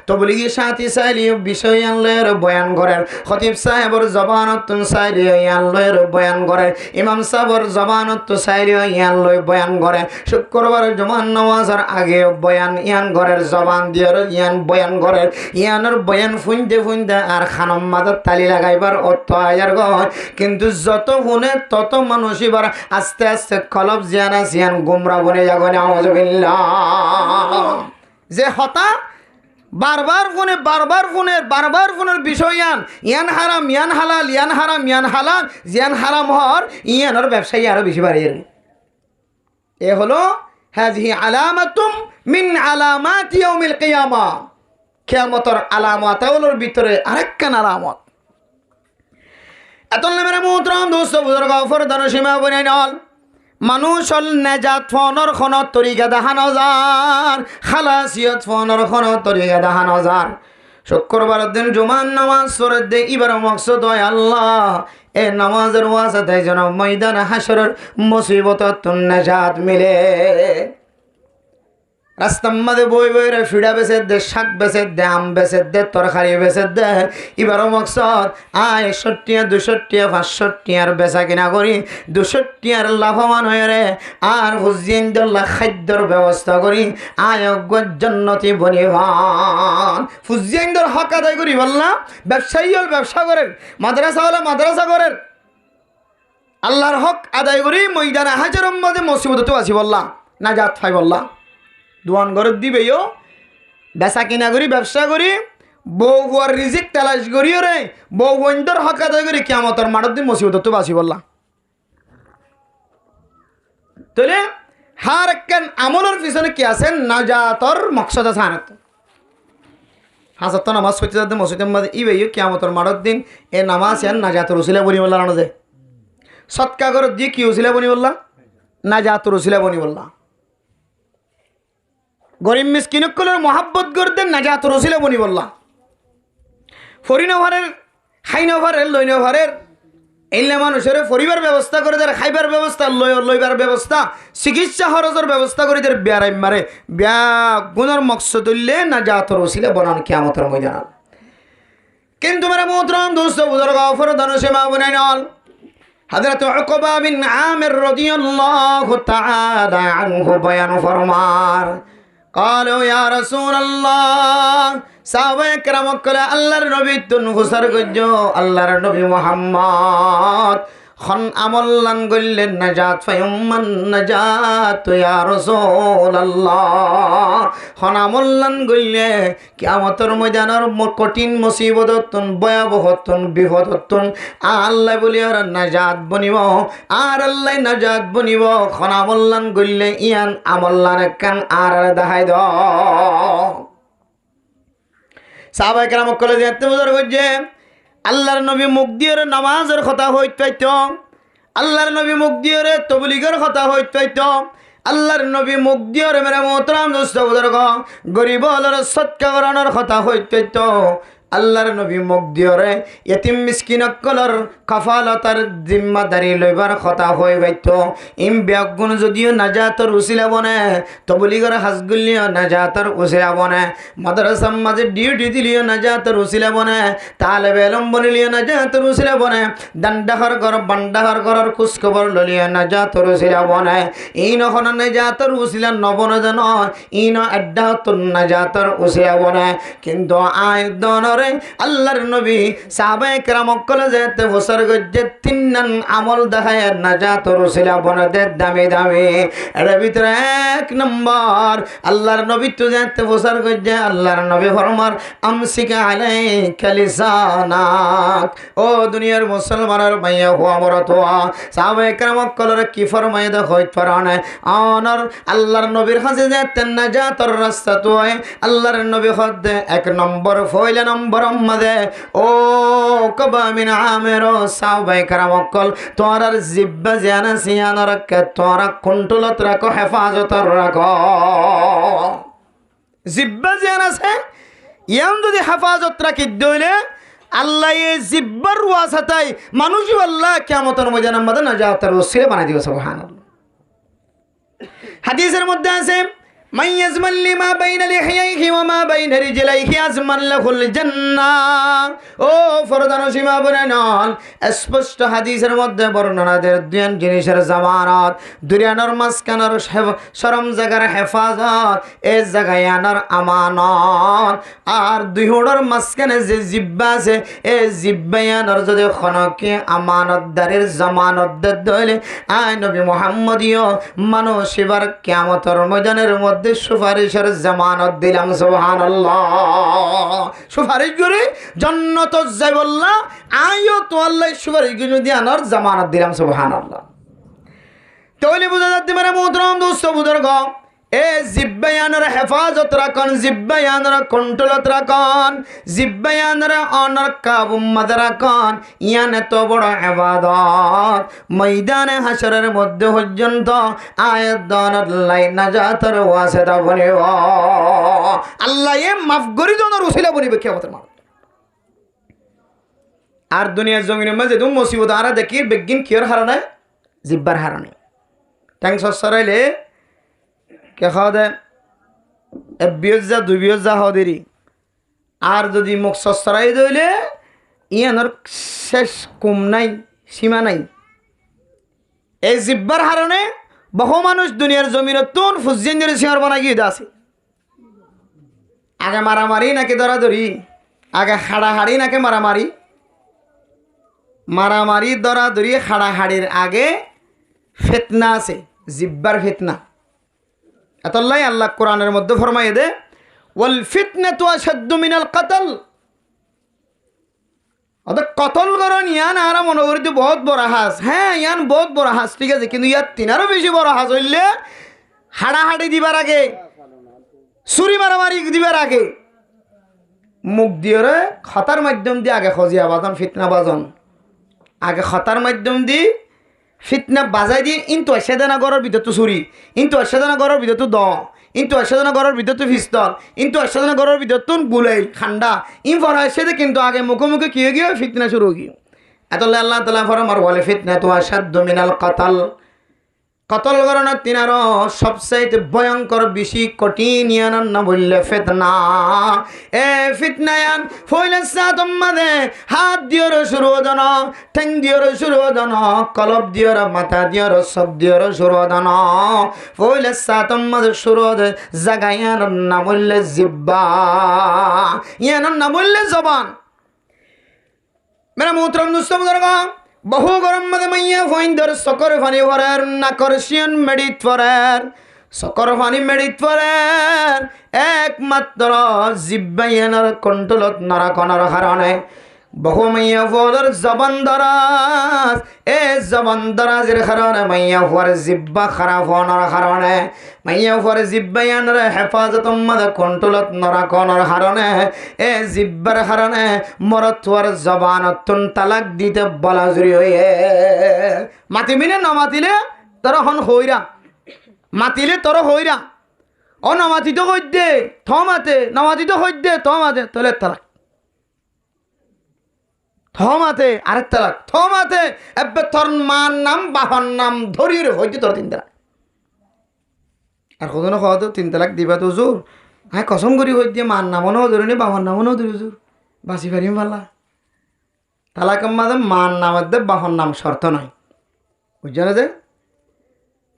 [SPEAKER 1] তবলিগি সাথী চাইলে বিষয় আনলের বয়ান করেন, খতিব সাহেবর জবানত চাইলে ইয়ানলের বয়ান করে, ইমাম সাহেবর জবানত চাইলে ইয়ানলয় বয়ান করে, শুক্রবার জমান নামাজের আগে বয়ান ইয়ান ঘরের জবান দিয়ে ইয়ান বয়ান করে, ইয়ানের বয়ান ফুনতে আর খানম মাদার তালি লাগাইবার অর্থ আয়ার গয়। কিন্তু যত শুনে তত মানুষ এবার আস্তে আস্তে কলব জিয়ান গুমরা বনে যাগনে। আউযুবিল্লাহ। যে হতা বারবার ফোনের বিষয় ইয়ান হারাম ইয়ান হালাল, ইয়ান হারাম ইয়ান হালাল, জিয়ান হারাম হর ইয়ানোর ব্যবসায়ী আরো বেশি বাড়িয়ে। এ হলো হাযিহি আলামাতুম মিন আলামাতি ইয়াউমিল কিয়ামা, কিয়ামতের আলামাতগুলোর ভিতরে আরেকখান আলামত। এতলে মেরে মোহতারাম দোস্ত বুজুর্গ, ফরদান সীমা বনাই নল মানুষ নেজাত ফোনের তরিকা দেখানো যার, খালাসিয়ত ফোনের তরিকা দেখানো যার। শুক্রবারের দিন জুমার নামাজ পড়ে দে এবার মকসদ হয় আল্লাহ এ নামাজের ওয়াসাতে যেন ময়দান হাসরের মুসিবত নাজাত মিলে। রাস্তার মাঝে বই বইরে ফিডা বেছে দে, শাক বেছে দে, আম বেছে দে, তরকারি বেছে দে, এবারও মকসদ আয় 61 200 500 বেচা কিনা করি 200 লাভবান হয়ে রে আর ফুজিয়ানদুল্লাহ খাদ্যর ব্যবস্থা করি আয় জান্নাতি বনিবান। ফুজিয়ানদের হক আদায় করি বললাম, ব্যবসায়ী হল ব্যবসা করেন, মাদ্রাসা হলে মাদ্রাসা করেন, আল্লাহর হক আদায় করি ময়দানে হাজারের মধ্যে মুসিবত আছি বললাম নাজাত পাই বললাম। দোয়ান ঘর দিবেও বেচা কিনা করি ব্যবসা করি বউ হুয়ার রিজিক তালাশ করিও রে বউ বন্ধর হক আদায় করি কিয়ামতের মাঠের দিন মুসিবত তো বাঁচি বললাম। তাহলে হার একখান আমলের পিছনে কি আছে নাজাতর মকসদ আছে আনত হাজার নামাজ পড়তে যাতে মসজিদের মধ্যে ইবেও কিয়ামতের মাঠের দিন এ নামাজ এর নাজাতর উসিলা বনি বললা না যে সৎকা করে দিয়ে কি উসিলা বনি বললা নাজাতর উসিলা বনি বললা। গরিব মিসকিনকুলের মহাব্বত করতে নাজাত রসিলে বনি বললাম। ফরিনভারের খাইনভারের লইনভারের এইলে মানুষের পরিবার ব্যবস্থা করে তার খাইবার ব্যবস্থা লইবার ব্যবস্থা চিকিৎসা খরচের ব্যবস্থা করে তার বিয়ার মারে বিয়া গুণের মকসদ হইলে নাজাত রসিলে বনান কিয়ামতের ময়দান। কিন্তু মেরা মোহতরম দোস্ত বুজুর্গ ফরদান সেমা বনাই নল হযরত উকবা বিন আমির রাদিয়াল্লাহু তাআলা আনহু বয়ান ফরমান قالوا يا رسول الله সাহাবায়ে কেরাম কলে আল্লাহর নবী তুন হুসার গজ্জো আল্লাহর নবী মুহাম্মদ খন আমল্লান গল্লেন নাজাত ফায়ুম্মান নাজাত ইয়া রাসূলুল্লাহ খন আমল্লান গল্লে কিয়ামতের ময়দানের কঠিন মুসিবততন ভয়াবহতন বিপদতন আল্লাহ বলি আর নাজাত বনিব আর আল্লাহ নাজাত বনিব খন আমল্লান গল্লে ইয়ান আমল্লান কান আর দেখাই দাও। সাহাবায়ে কেরাম কলে যে এত বুঝার গজ্জে আল্লাহর নবী মুখ দিয়ে নামাজের কথা হইত পাইত, আল্লাহর নবী মুখ দিয়ে তবলিগের কথা হইত পাইত, আল্লাহর নবী মুখ দিয়ে মেরা মোহতরম দোস্ত বুজুর্গ গরিব হলের সৎকা করানোর কথা হইত পাইত, আল্লাহর নবী মুখ দিয়ে ইয়তিম মিসকিনকলর কাফালতার জিম্মাদারি লইবার কথা হয়ে বাইত। ইম ব্যাগুণ যদিও নাজাতর উসিলা বনে তবলিগর হাজগুলিও নাজাতর উসিলা বনে মাদ্রাসার মাঝে ডিউটি দিলিও নাজাতর উসিলা বনে তালেবে এলম বনিলিও নাজাতর উসিলা বনে দান্ডাহর ঘর বান্ডাহর ঘরের খোঁজখবর ললিও নাজাতর উসিলা বনে ইন হন নাজাতর উসিলা নবন জন ইন আড্ডাতর নাজাতর উসিলা বনে। কিন্তু আয় দনর আল্লাহর নবী সাহাবায়ে কেরাম কলে যেতে বছর গজ্জে তিননান আমল দেখায় নাজাত রসিলা বনদের দামি দামি এর ভিতরে 1 নম্বর আল্লাহর নবী তো যেতে বছর গজ্জে আল্লাহর নবী ফরমার আমসিকা আলাইকা লিসানাক। ও দুনিয়ার মুসলমানের মাইয়া হওয়া মরত হওয়া সাহাবায়ে কেরাম কলের কি ফরমায় দেখই ফরানে অনর আল্লাহর নবীর কাছে যেতে নাজাতর রাস্তা তো আল্লাহর নবী হদে 1 নম্বর ফয়লা নম্বর মধ্যে ও উকবা বিন আমির সাহাবায়ে কেরাম কল তোরার জিব্বা জানা সিয়ানা রাখে তোরা কন্ট্রোলত রাখো হেফাজত রাখো জিব্বা জানা আছে ইয়াম যদি হেফাজত রাখি দইলে আল্লাহ এই জিব্বার ওয়াসাতাই মানুষ আল্লাহ কিয়ামতের ময়দানের মধ্যে নাজাতের ওসিলা বানাই দিবে সুবহানাল্লাহ। হাদিসের মধ্যে আছে মান ইয়াজমান লিমা বাইনা লিহিয়াইহি ওয়া মা বাইনা রিজলাইহি আজমান লাহুল জান্নাহ। ও ফরদান সীমা বনান স্পষ্ট হাদিসের মধ্যে বর্ণনাদের দুই জিনিসের জামানত দুরিয়ানোর মাসকানোর শরম জায়গার হেফাজত এই জায়গায় আনার আমানত আর দুই হোড়ের মাসকানে যে জিব্বা আছে এই জিব্বায়ানোর যদি খনকে আমানতদারের জামানত দইলে আয় নবী মুহাম্মদীয় মানুষ এবার কিয়ামতের ময়দানের মধ্যে সুপারিশের জামানত দিলাম সুবহানাল্লাহ। সুপারিশ করে জান্নাত যাই বললা আইও তো আল্লাহ সুপারিশ করে যদি আনার জামানত দিলাম সুবহানাল্লাহ। তাহলে বুঝা যাচ্ছে মানে মোহতরম দোস্ত বুজুর্গ এ জিব্বায়ানর হেফাজত রাখন, জিব্বায়ানর কন্ট্রোলত রাখন, জিব্বায়ানর অনর কাবুম্মাদ রাখন। ইয়ান এত বড় ইবাদত ময়দানে হাসরের মধ্যে পর্যন্ত আয়াত দনত লাই নাজাতের ওয়াসিতা বনিব। আল্লাহ এ মাফ করি দনের উসিলা বনিবে কিয়ামতের মাঠ। আর দুনিয়ার জমিনের মাঝে তুমি মুসিবত আরা দেখি বেগিন কিয়র হারানে? জিব্বার হারানে। ট্যাং সরাইলে কে খাওয়া দেয়? বিয়জা দুই বিয়জা খাওয়া দেরি। আর যদি মুখ সরাই দইলে ইয়ানোর শেষ কুম নাই, সীমা নাই। এই জিব্বার হারণে বহু মানুষ দুনিয়ার জমিন তুন ফুজিয়ান ধরে সিঁড় বানা গিয়ে আছে। আগে মারামারি নাকি ধরাধরি? আগে হাড়াহাড়ি নাকি মারামারি? মারামারি ধরাধরি হাড়াহাড়ির আগে ফিতনা আছে, জিব্বার ফিতনা। এতলাই আল্লাহ কোরআনের মধ্যে ফরমাইয়ে দে, ওয়াল ফিতনাতু আশাদ্দু মিনাল কতল। অর্থাৎ কতল করন ইয়ান আর মনে করি তো বহুত বড় হাস। হ্যাঁ, ইয়ান বহুত বড় হাস, ঠিক আছে, কিন্তু ইয়ার তিনারও বেশি বড় হাস হইলে হাড়াহাড়ি দিবার আগে, ছুরি মারামারি দিবার আগে মুখ দিয়ে খতার মাধ্যম দিয়ে আগে খজিয়া বাজন, ফিতনা বাজন আগে খতার মাধ্যম দিয়ে ফিতনা বাজাই দিয়ে। ইন্তু সেদানা গড়ের ভিতর তো ছুরি, ইন্তু সেদানা গড়ের ভিতর তো দ, ইন্তু সেদানা গড়ের ভিতর তো পিস্তল, ইন্তু সেদানা গড়ের ভিতর তো গুলাইল খান্ডা। ইন ফর সেদে কিন্তু আগে মুখোমুখি কি হয়ে গিয়ে ফিতনা শুরু হয়ে গিয়ে। এতলে আল্লাহ তাআলা ফরমার বলে ফিতনা তো আশাদ্দু মিনাল কতল। কতল গণনা তিনারও সবচাইতে ভয়ঙ্কর বেশি কঠিন ইয়ান না বললে ফিতনা। এ ফিতনায়ান ফইলে সাতম্মাদে হাত দিওর শুরু দন, ঠ্যাং দিওর শুরু দন, কলব দিওর, মাথা দিওর, সব দিওর শুরু দন। ফইলে সাতম্মাদে শুরু দে জাগা ইয়ান না বললে জিব্বা, ইয়ান না বললে জবান। মেরা মোহতরম দুস্তম দরগা বহু গরম মধ্যে মাইয়া ফাইন্দর সকর ফানি ভরার নাকর্ষণ মেডিত ফরার, সকর ফানি মেডিত ফরার একমাত্র জিব্বাইয়ানোর কন্ট্রোলত নরাকনের কারণে। বহু মাইয়া ফোর জবান দরাজ, এ জবান দরাজের কারণে মাইয়া ফোর জিব্বা খারাপ হওয়ার কারণে, মাইয়া ফোর জিব্বাইয়ানোর হেফাজত মধ্যে কন্ট্রোলত নরাকনের কারণে, এ জিব্বার কারণে মরতোয়ার জবান তুন তালাক দিতে বলা জুড়ি হয়ে। মাতিবিনে না মাতিলে তোর হন হইরা, মাতিলে তোর হইরা। ও নামাতিত হইত দে থমাতে, নামাতিত হইত দে থমাতে, তোলে তালাক থমাতে, আরেক তালাক থমাতে। এবে তোর মার নাম বাবার নাম ধরিয়ে হইতে তোর 3 তালাক। আর কখনো খাওয়া তো 3 তালাক দিবা তো জোর। হ্যাঁ, কসম করি হইত দিয়ে মার নামও ধরিনি, বাবার নামও ধরি জোর, বাঁচি পারিম পাল্লা। তালাকের মাঝে মার নামের দে বাবার নাম শর্ত নয়, বুঝছো না? যে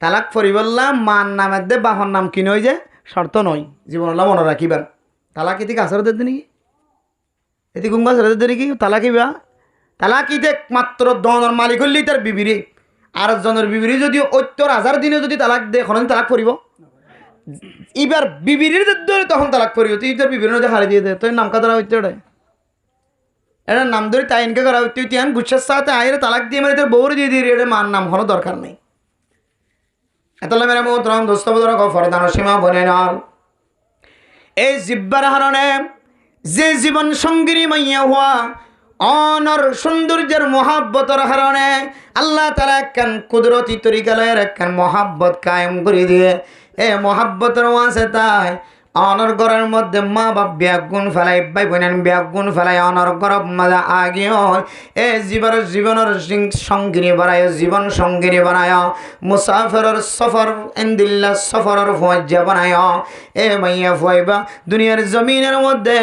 [SPEAKER 1] তালাক পরিবল্লা মার নামের দে বাবার নাম কিনে হয়ে যায় শর্ত নয়। জীবনলা মনে রাখিবেন। তালাক এদিকে আসর দিতে নাকি, এদিকে কুঙ্গা আসর দিতে নাকি তালাকিবা। তালাকিতে মাত্র দনের মালিক হইলেই তার বিবিরে, আর জনের বিবিরে যদি 70,000 দিনে যদি তালাক দে এখন তালাক পড়িব। এবার বিবির ধরে তখন তালাক পড়িব। তুই তোর বিবির মধ্যে হারিয়ে দিয়ে দে, তোর নাম কাতরা হইতে ওটাই এটা নাম ধরে তাইনকে করা হইতে তুই আন গুচ্ছার সাথে আয়ের তালাক দিয়ে মানে তোর বউরে দিয়ে দিয়ে এটা মার নাম হলো দরকার নেই। এতলে মেরা মোহতরম দোস্ত বুজুর্গ ফরদান সীমা বনে নাল। এই জিব্বার হারণে যে জীবন সঙ্গিনী মাইয়া হওয়া অনর সৌন্দর্যের মহাব্বতের কারণে আল্লাহ তাআলা একখান কুদরতি তরিকালয়ের একখান মহাব্বত কায়েম করে দিয়ে এ মহাব্বতের আছে তাই অনর ঘরের মধ্যে মা বাপ ব্যাগুন ফেলাই, ভাই বোনেন ব্যাগুন ফেলাই অনর গরব মজা আগে হয়। এ জীবনের সঙ্গিনী বানায়, জীবন সঙ্গিনী বানায়, মুসাফিরের সফর এন্দিল্লা সফরের ফৌজা বানায়। এ মাইয়া ফয়বা দুনিয়ার জমিনের মধ্যে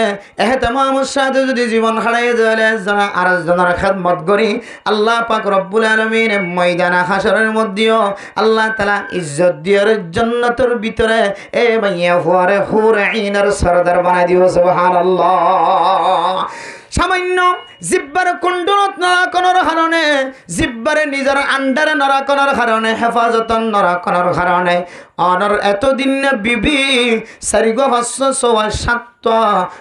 [SPEAKER 1] এহতেমামের সাথে যদি জীবন হারাই দিলে যারা আর জনের খেদমত করি আল্লাহ পাক রব্বুল আলামিন ময়দানে হাশরের মধ্যেও আল্লাহ তাআলা ইজ্জত দিয়ার জান্নাতের ভিতরে এ মাইয়া ফুয়ারে হুরাইনের সরদার বানাই দিও। সুবহানাল্লাহ। সামান্য জিব্বার কুণ্ডলত নরাকনের কারণে, জিব্বারে নিজের আন্ডারে নরাকনের কারণে, হেফাজতন নরাকনের কারণে অনর এতদিন বিবি 4,500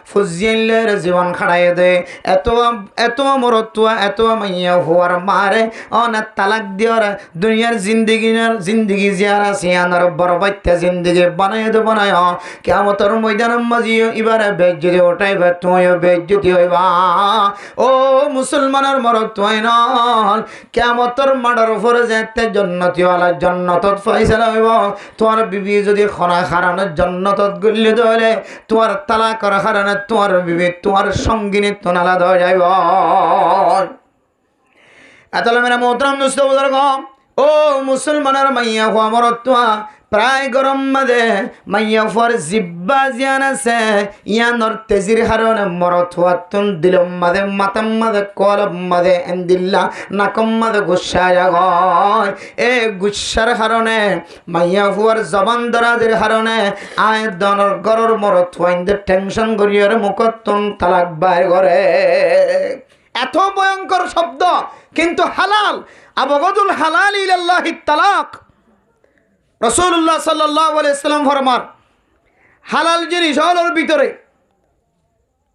[SPEAKER 1] ফুজিয়েলের জীবন খাড়াই দে এত মরত্ব এত মাইয়া হওয়ার মারে অনেক তালাক দিয়ার দুনিয়ার জিন্দিগি জিয়ার সিয়ানার বরবাইত্যা জিন্দিগি বানাই দে বানায় কিয়ামতের ময়দানের মাঝি এবারে বেজ্জতি ওঠাইবে তুমিও বেজ্জতি হইবা ও মুসলমানের মরত্ব নল কিয়ামতের মাডার উপরে যেতে জন্নতিওয়ালা জন্নতত ফয়সালা হইব তোমার বিবি যদি খরা খারানোর জন্নতত গল্লি ধরে তোমার তালাকর হারানে তোমার বিবি তোমার সঙ্গিনী তোনালা ধরে যাইব এতলে মেরা মোহতরম দোস্ত বুজুর্গ ও মুসলমানের মাইয়া হওয়া মরত্বা প্রায় গরম মাদে মাইয়া হওয়ার জিব্বা জিয়ান আছে ইয়ানোর তেজির হারণে মরত হওয়াতুন দিলম মাদে মাতাম মাদে কলম মাদে এন্দিল্লা নাকম মাদে গুসা জাগয় এ গুসার হারণে মাইয়া হওয়ার জবান দরাজের হারণে আয় দনর গরর মরত হইন্দে টেনশন করিয়ার মুখতুন তালাক বাইর করে এত ভয়ঙ্কর শব্দ কিন্তু হালাল আবগদুল হালাল ইলাল্লাহি তালাক রাসূলুল্লাহ সাল্লাল্লাহু আলাইহি সাল্লাম ফরমান হালাল জিনিস হলোর ভিতরে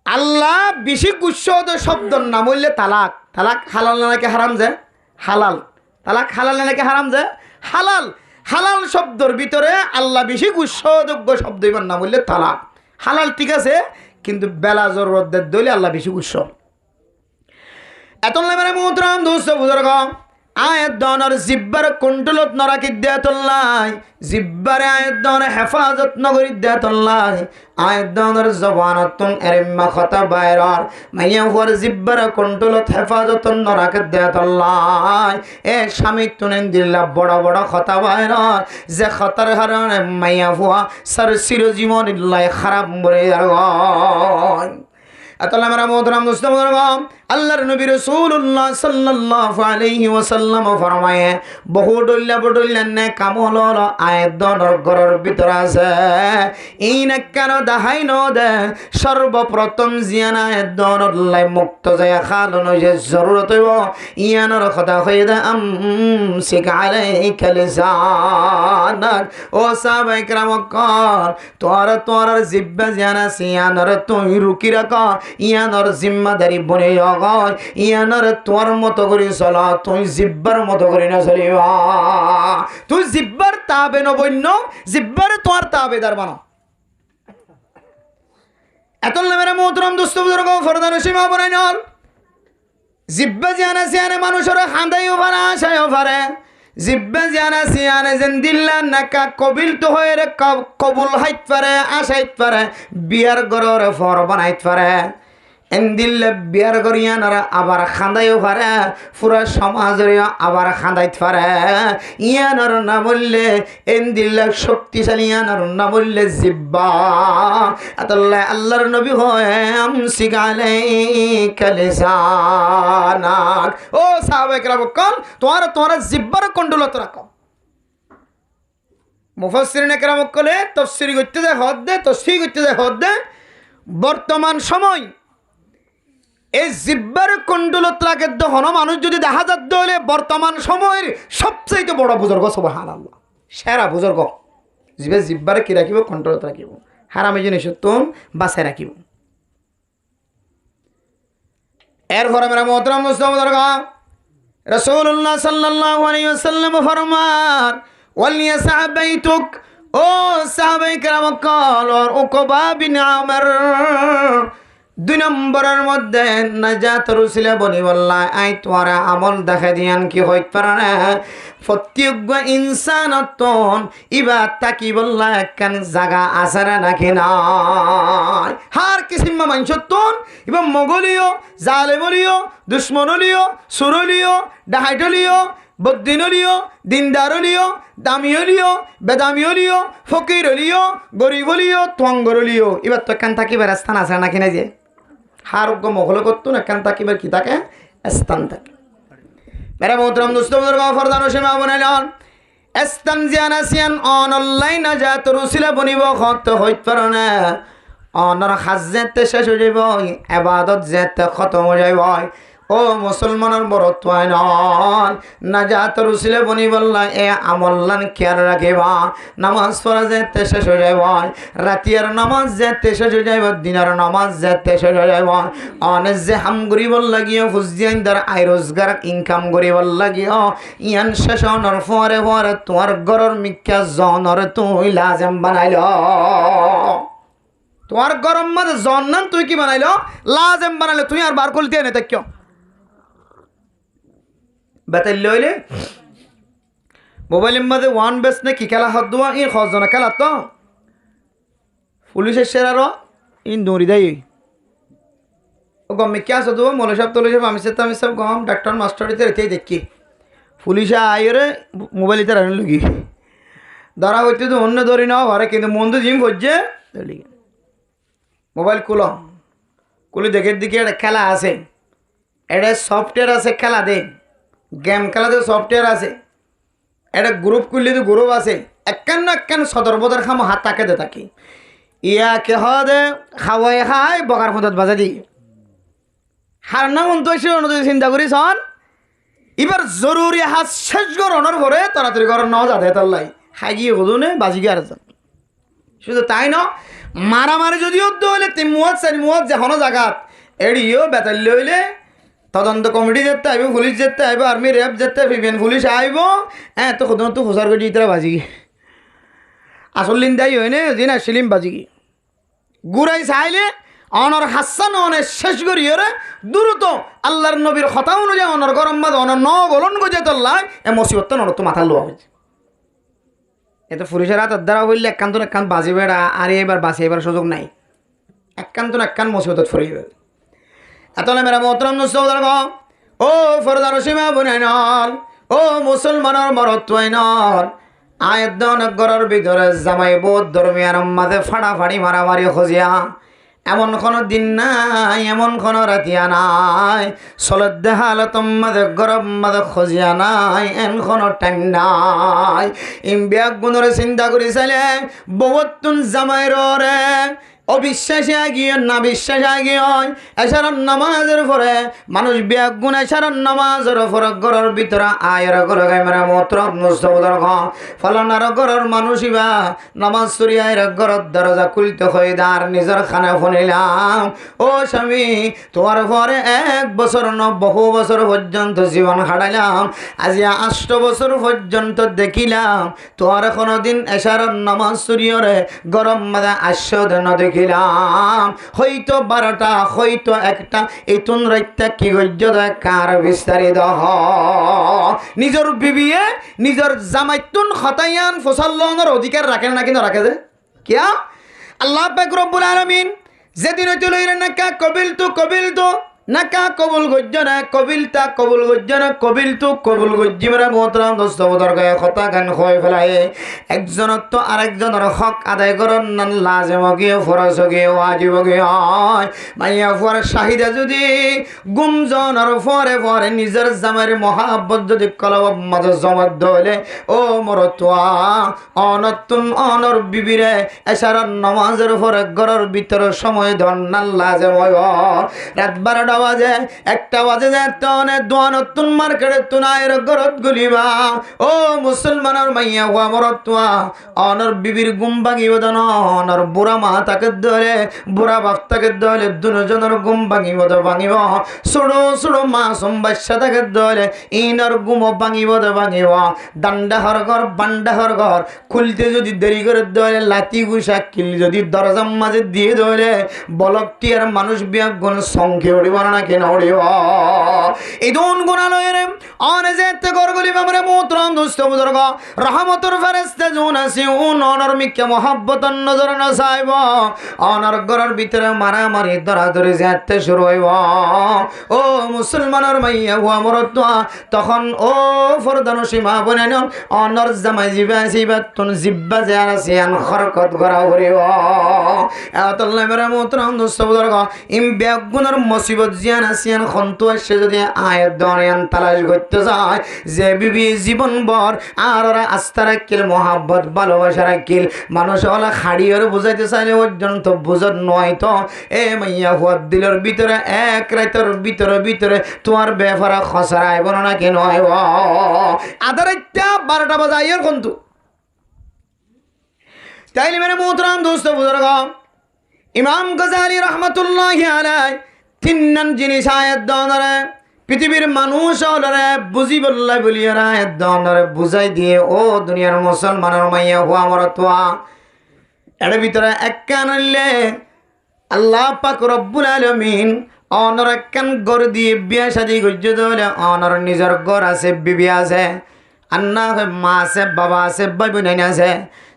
[SPEAKER 1] আল্লাহ বেশি গুচ্ছদ শব্দর নাম হইলে তালাক তালাক হালাল নাকি হারাম যে হালাল তালাক হালাল নাকি হারাম যে হালাল হালাল শব্দর ভিতরে আল্লাহ বেশি গুচ্ছযোগ্য শব্দ এবার নাম হইলে তালাক হালাল ঠিক আছে কিন্তু বেলা জরুরতের দইলে আল্লাহ বেশি গুচ্ছ এত মানে মোহতরম দোস্ত বুজুর্গ আয়াত দনের জিব্বার কুন্টলত নরাকি দেয়াতল্লাই জিব্বারে আয়াত দনের হেফাজত নগরী দেয়াতল্লাই আয়াত দনের জবানতন এরিম্মা খতা বাইরার মাইয়া হওয়ার জিব্বার কুন্টলত হেফাজত নরাকি দেয়াতল্লাই এ স্বামী তুনেন দিল্লা বড় বড় খতা বাইরার যে খতার হারণে মাইয়া হওয়া সার চিরজীবন ইল্লাই খারাপ মরে যার আতাল্লাহ মেরা মোহতরম দোস্ত বুজুর্গ আল্লাহর নবী রাসূলুল্লাহ সাল্লাল্লাহু আলাইহি ওয়াসাল্লাম ফরমায়ে বহু ডল্লা নে কামল আয়াত দনর গরর ভিতর আছে এই না কেন দাহাই ন দে সর্বপ্রথম জিয়ানা আয়াত দনর লাই মুক্ত যায় খালন যে জরুরত হইব ইয়ানর কথা হই দে সিক আলাইকা লিসানাক ও সাহাবায়ে کرام কর তোর জিব্বা জিয়ানা সিয়ানর তুই রুকি রাখ ইয়ানর জিম্মাদারি বনে গয় ইয়ানর তোর মতো করে চলা তুই জিব্বার মতো করে না চলিবা তুই জিব্বার তাবে নবন্য জিব্বার তোর তাবেদার বানো এত মেরা মোহতরম দোস্ত বুজুর্গ ফরদান সীমা বনাই নল জিব্বা জিয়ানা সিয়ানে মানুষের হাঁদাইও পারে আশাইও পারে জিব্বা জিয়ানা সিয়ানে যেন দিল্লা নাকা কবিল তো হয়ে কবুল হাইত পারে আশাইত পারে বিয়ার গরর ফর বানাইত পারে এন্দিল্লে বিয়ার করিয়ানারা আবার খাঁদাইও পারে পুরা সমাজের আবার খাঁদাইত পারে ইয়ানার না বললে এন্দিল্লে শক্তিশালী ইয়ানার না বললে জিব্বা আতাল্লাহ আল্লাহর নবী হয় আমসিক আলাইকা লিসানাক ও সাহাবায়ে কেরাম কোন তোমার জিব্বার কন্ট্রোলত রাখো মুফাসসিরিনে কেরাম কলে তাফসীর করতে যায় হদ দে বর্তমান সময় এই জিব্বার কুণ্ডলত লাগে হন মানুষ যদি দেখা যাত হলে বর্তমান সময়ের সবচেয়ে বড় বুজুর্গ সুবহানাল্লাহ সেরা বুজুর্গ জিব্বারে কি রাখিব কন্ট্রোলত রাখিব হারামি জিনিস তুম বাঁচাই রাখিব এরপরে মেরা মোহতরম মুসলিম বুজুর্গ রাসূলুল্লাহ সাল্লাল্লাহু আলাইহি ওয়াসাল্লাম ফরমান ওয়ালিয়াসা বাইতুক ও সাহাবায়ে কেরাম কল উকবা বিন আমর 2 নম্বরের মধ্যে নাজাত রসুলে বনি বললা আই তোমার আমল দেখা দিয়ান কি হইতে পারে না প্রত্যেক ইনসানতন ইবা তাকি বললা একখান জায়গা আসারা নাকি নাই হার কিসিম মানুষতন ইবা মোগলীয় জালেমলীয় দুশ্মনলীয় সুরলীয় ডাহাইটলীয় বদ্দিনলীয় দিনদারলীয় দামিয়লীয় বেদামিয়লীয় ফকিরলীয় গরিবলীয় twangরলীয় এবার তো একখান থাকিবার স্থান আছে নাকি না যে হারোগ্য মহল করতো না একখান থাকিবার কি থাকে স্থান থাকে মেরা মোহতরম দোস্ত বুজুর্গ ফরদান ও সীমা বনাইলেন স্থান জিয়ানা সিয়ান অনলাইন নাজাত রসুলে বনিব হতে হইতে পারে না অনর হাজ যেতে শেষ হয়ে যাব ইবাদত যেতে খতম হয়ে যাব ও মুসলমানের বড় তোয়াইনন নাজাত রুসিলে বনি বললা এ আমল্লান খেয়াল রাখিবা নামাজ পড়া যেতে শেষ হয়ে যাইব রাতিয়ার নামাজ যেতে শেষ হয়ে যাইব দিনের নামাজ যেতে শেষ হয়ে যাইব অনেক যে হাম করিবল লাগিও ফুজিয়ান দ্বার আয় রোজগার ইনকাম করিবল লাগিও ইয়ান শেষ হওয়ার পরে পরে তোমার ঘরের মিক্কা জনর তুই লাজেম বানাইল তোমার গরম মাঝে জন্নান তুই কি বানাইল লাজেম বানাইল তুই আর বার করতে এনে দেখ বেতাইল লইলে মোবাইলের মধ্যে ওয়ান বেস নাকি খেলা হাত দোয়া ই খজনা খেলা তো পুলিশের সেরারও ইন দৌড়ি দেয় ও গমে কে আসো দোয়া মনে সব তোলে সব আমি সব গম ডাক্তার মাস্টার ইতে রেতেই দেখি পুলিশে আইরে মোবাইল ইতে রাখেন লুকি ধরা হইতে তো অন্য ধরি নাও ঘরে কিন্তু মন্দ জিম করছে মোবাইল খুলে দেখে দিকে একটা খেলা আছে এটা সফটওয়্যার আছে খেলা দে গেম খেলাতে সফটওয়্যার আছে এটা গ্রুপ খুললে তো গ্রুপ আছে একান্ন সদর বদর খামো হাত তাকে দে থাকি ইয়া কে দে খাওয়াই খাই বকার ফোঁত বাজা দি হার না মন তো চিন্তা করিস এবার জরুরি হাত শেষ গরণের পরে তাড়াতাড়ি গরম নাও যাতে তার লাই খাই গিয়ে হদুনে বাজি গিয়ে আর শুধু তাই ন মারামারি যদি উদ্য হইলে 3 মুয়াজ 4 মুয়াজ যেখানো জায়গাত এড়িও বেতাল্য হইলে তদন্ত কমিটি যেতে আইব পুলিশ যেতে আইব আর্মি র্যাব যেতে পিবিএন পুলিশ আইব হ্যাঁ তো খোদন তো হোসার করে ইতরা বাজি আসল লিন দায়ী হয় না দিন আসলিম বাজি গুড়াই চাইলে অনর হাসান অনে শেষ করিয়ে রে দ্রুত আল্লাহর নবীর কথা অনুযায়ী অনর গরম মাঝে অনর ন গলন গজে তোল্লাই এ মুসিবত নর তো মাথা লোয়া হয়েছে এত পুলিশের হাত দ্বারা বললে একান বাজি বেড়া আর এবার বাঁচে এবার সুযোগ নাই একান মুসিবত ফুরিয়ে এত মেরা মোহতরম নুসৌদার গ ও ফরদার সীমা বুনাইনল ও মুসলমানের মরত্বাইনল আয়দন গরর ভিতরে জামাই বোধ ধর্মিয়ার মাঝে ফাড়াফাড়ি মারামারি খোঁজিয়া এমন কোনো দিন নাই এমন কোনো রাতিয়া নাই চলত দেখাল তোমাদের গরম মাঝে খোঁজিয়া নাই এন কোনো টাইম নাই ইমবিয়াক গুণরে চিন্তা করি চাইলে বহুতুন জামাই রে অবিশ্বাসী আগিয়ে না বিশ্বাসী আগিয়ে এছাড়ার নামাজের পরে মানুষ ব্যাগুণ এছাড়ার নামাজের পরে ঘরের ভিতরে আয়ের ঘরে গাইমারা মত্র মুস্তবদর ফলনার ঘরের মানুষই বা নামাজ চুরি আয়ের ঘরের দরজা খুলতে হয়ে দাঁড় নিজের খানে শুনিলাম ও স্বামী তোমার পরে 1 বছর ন বহু বছর পর্যন্ত জীবন হারাইলাম আজি 8 বছর পর্যন্ত দেখিলাম তোমার কোনোদিন এছাড়ার নামাজ চুরিয়রে গরম মাদা আশ্বাদ না দেখিলাম হয়তো 12টা হয়তো 1টা ইতুন রাইতা কি গজ্য কার বিস্তারিত নিজের বিবিয়ে নিজের জামাইতুন খতায়ান ফসল্লনের অধিকার রাখেন না কিন্তু রাখে যে কিয়া আল্লাহ পাক রব্বুল আলামিন যেদিন হইতে লইলেন না কা কবিল তো নাকা কবুল গজ্য না কবিলতা কবুল গজ্য না কবুল গজ্জি মেরা মোহতরম দোস্ত বদর গায়ে কথা গান খয় ফেলায় একজনের তো আরেকজনের হক আদায় করন না লাজে মগিয়ে ফরজ গিয়ে ওয়াজিব গিয়ে হয় মাইয়া ফর শাহিদা যদি গুমজনের পরে নিজের জামের মহাব্বত যদি কলব মাঝে জমাত ধইলে ও মরতুয়া অনতুন অনর বিবিরে এশারার নামাজের পরে ঘরের ভিতরে সময় ধন না লাজে ময় রাত 12টা বাজে 1টা বাজে যেতনে দোয়া নতুন মার্কেটে তুনায়ের গরত গুলিবা ও মুসলমানের মাইয়া হওয়া মরতুয়া অনর বিবির গুম ভাঙিব দন অনর বুড়া মা তাকে ধরে বুড়া বাপ তাকে ধরে দুজনের গুম ভাঙিব ছোড়ো মা সম্বাসা তাকে ধরে ইনর গুম ভাঙিব দান্ডাহর ঘর বান্ডাহর ঘর খুলতে যদি দেরি করে ধরে লাতি গুসা কিল যদি দরজার মাঝে দিয়ে ধরে বলকটি আর মানুষ বিয়া গুণ সংখ্যে উড়িব না কেন উড়িব এই দুন গুণালয়ের অনে যেতে গরগুলি বামরে মোহতরম দুস্থ বুজুর্গ রহমতুর ফেরেশতা জুন আসি অনর মিকে মহব্বতন নজর না চাইব অনর ঘরের ভিতরে মারামারি দরাদরি যেতে শুরু হইব ও মুসলমানের মাইয়া হুয়া মরতুয়া তখন ও ফরদানো সীমা বনেন অনর জামাই জিবা তুন জিব্বা যার সিয়ান খরকত করা করিব এতল্লা মেরে মোহতরম দুস্থ বুজুর্গ ইম ব্যাগুনের মুসিবত জিয়ান আসিয়ান খন্তু আসছে যদি আয়ের দনিয়ান তালাশ করতে যায় যে বিবি জীবন ভর আর ওরা আস্থা রাখিল মহাব্বত ভালোবাসা রাখিল মানুষ ওলা খাড়িয়ে বুঝাইতে চাইলে পর্যন্ত বুঝত নয় তো এ মাইয়া হুয়ার দিলের ভিতরে এক রাতের ভিতরে তোমার বেফারা খসরা আইব না কেন আইব আধা রাতটা 12টা বাজে আইয়ার খন্তু তাইলে মেরে মোহতরাম দোস্ত বুজুর্গ ইমাম গজালি রহমতুল্লাহি আলাইহি তিনজন জিনিস আয়াত দনরে পৃথিবীর মানুষ হলরে বুঝি বললাই বলিয়ারা আয়াত দনরে বুঝাই দিয়ে ও দুনিয়ার মুসলমানের মাইয়া হুয়া মরতোয়া এর ভিতরে এক কান হইলে আল্লাহ পাক রব্বুল আলামিন অনর এক কান গর দিয়ে বিয়া শাদি করছে দলে অনর নিজের ঘর আছে বিবি আছে আন্না মা আছে বাবা আছে ভাই বোন আছে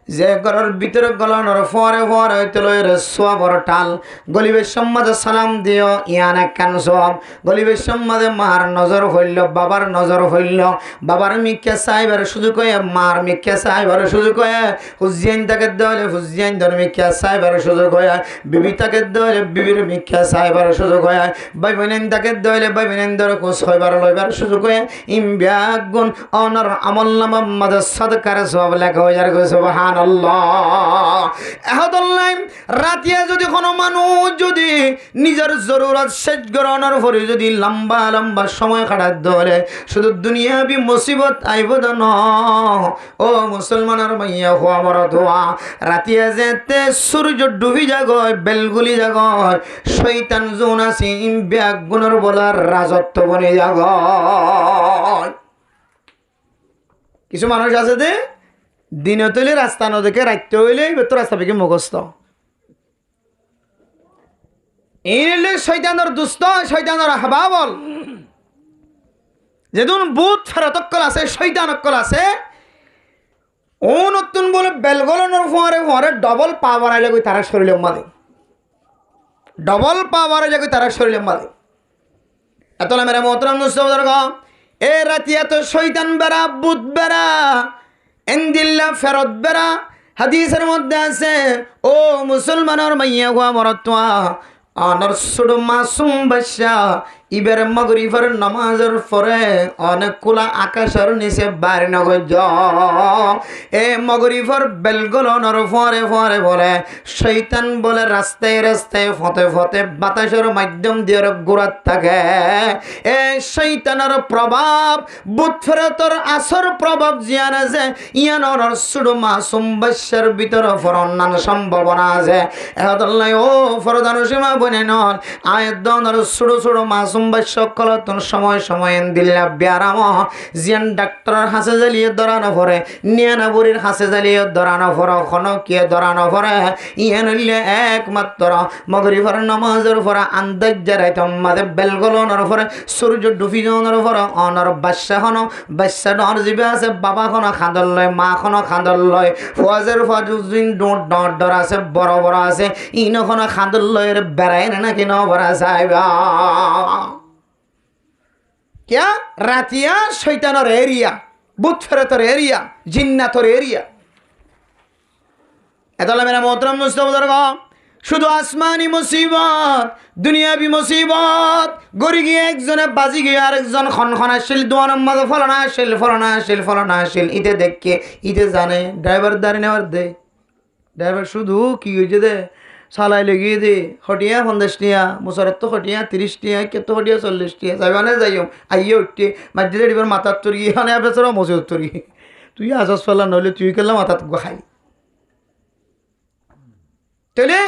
[SPEAKER 1] যে ঘরের ভিতরে গলানোর ফরে হইতে লয়ের সোয়াবর টাল গলিবের সম্মাদে সালাম দিও ইয়ান এক কান সোয়াব গলিবের সম্মাদে মার নজর হইল বাবার নজর হইল বাবার মিক্কা সাহেবের সুযোগ হয়ে মার মিক্কা সাহেবের সুযোগ হয়ে হুজিয়ান তাকে দলে হুজিয়ান ধর মিক্কা সাহেবের সুযোগ হয়ে বিবি তাকে দলে বিবির মিক্কা সাহেবের সুযোগ হয়ে ভাই বোনেন তাকে দলে ভাই বোনেন ধরে কোষ হইবার লইবার সুযোগ হয়ে ইমব্যাগুন অনর আমল নামা মাদে সদকার সোয়াব লেখা হয়ে যার সুবহান রাতিয়া যদি কোনো মানুষ যদি নিজের জরুরত শেষ গ্রহণের পরে যদি লম্বা লম্বা সময় কাটার ধরে শুধু দুনিয়াবি মুসিবত আইব ন ও মুসলমানের মাইয়া হওয়া মরা ধোয়া রাতিয়া যেতে সূর্য ডুবি জাগয় বেলগুলি জাগয় শয়তান জোন আছে ব্যাগ গুণর বলার রাজত্ব বনে জাগয় কিছু মানুষ আছে দে দিনে তৈলে রাস্তা ন দেখে রাখতে হইলে তো রাস্তা পেকে মুখস্থ এই শৈতানের দুষ্ট শৈতানের হাবাবল যেদিন বুধ ফেরতকল আছে শৈতানকল আছে ও নতুন বলে বেলগলনের ফোয়ারে ডবল পা বাড়াইলে কই তারা শরীরে মালে ডবল পা বাড়াইলে কই তারা শরীরে মালে এত না মেরা মোহতরম মুস্তফা এ রাতি এত শৈতান বেড়া বুধ বেড়া এন্দিল্লা ফেরত বেড়া হাদিসের মধ্যে আছে ও মুসলমানের মাইয়া হুয়া মরতোয়া অনর সুড় মাসুম বাদশা ইবের মগরিফের নামাজের পরে অনেক কুলা আকাশের নিচে বাড়ি নগর এ মগরিফের বেলগলনের ফরে বলে শৈতান বলে রাস্তায় রাস্তায় ফতে বাতাসের মাধ্যম দিয়ে ঘুরাত থাকে এ শৈতানের প্রভাব বুধ ফেরতর আসর প্রভাব জিয়ান আছে ইয়ান অনর সুড় মাসুম বাদশার ভিতরে ফরনান সম্ভাবনা আছে এহদল্লাই ও ফরদান সীমা বনে নন আয়ের দনর সুড় মাসুম সকল সময় দিল্লা ব্যারাম জিয়ান ডাক্তারের হাসে জ্বালিয়ে দরানো পরে নিয়ানাবুরির হাসে জ্বালিয়ে দরানো পরে খনকিয়ে দরানো পরে ইয়ে নইলে একমাত্র মগরিফের নামাজের পরে আন্দাজ যারাই তোমাদের বেলগলনের পরে সূর্য ডুবি যাওয়ার পরে অনর বাচ্চা ডর জিবে আছে বাবা খনো খাঁদর লয় মা খনো খাঁদর লয় ফজের ফজুদ্দিন ডর আছে বড় আছে ইনখনো খাঁদর লয়ের বেড়ায় না কিনো বড়া সাহেবা क्या रातिया शैतानर एरिया बुत फेरतर एरिया जिन्नातर एरिया एतला मेरा मोहतरम मुस्तफा शुद्ध आसमानी मुसीबत दुनियावी मुसीबत गरी गए एक जने बाजी गए और एक जन खनखनाशील दोनों मत फलनाशील इते देख के इते जाने ड्राइवर दारी नेवर दे ड्राइवर शुद्ध की हुई दे सालाई लगी दे हटिया 50 टिया मुसरत हटिया 30 टिया के तो हटिया 40 टिया जाबाने जाइयो आइए उठे मस्जिदे डिबर माथा तुरी हने बेसरा मस्जिद तुरी তুই আসাস ফেলা নইলে তুই কেলা মাথা খাই তেলে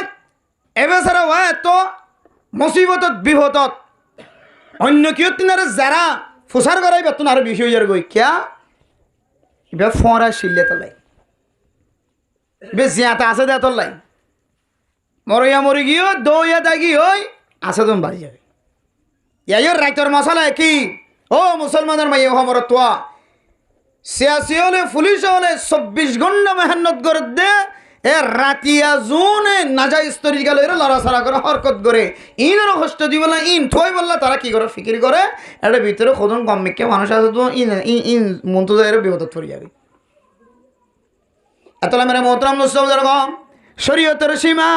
[SPEAKER 1] এবেসারা হয় তো মুসিবতত বিপদত অন্য কেউ তিনারে যারা ফুসার করাই বেতন আর বেশি হয়ে গই কিয়া এবার ফোঁরা শিলে তোলাই বেশ জিয়াতা আছে দে তোলাই মরি গিয়ে দইয়া দাগি হই আছে তুমি বাড়ি যাবে ইয়ার রাইতর মশলা কি ও মুসলমানের মাইয়া হমর তোয়া সিয়াসি হলে পুলিশ হলে 24 ঘন্টা মেহনত করে দে এ রাতিয়া জোনে নাজাইজ তরিকা লইরে লড়াছাড়া করে হরকত করে ইনের কষ্ট দিব না ইন থই বললা তারা কি করে ফিকির করে এটা ভিতরে খোদন কম মিকে মানুষ আছে তো ইন মন তো এর বিপদ পড়ে যাবে এতলা মেরে মোহতরম মুস্তফা শরীয়তের সীমা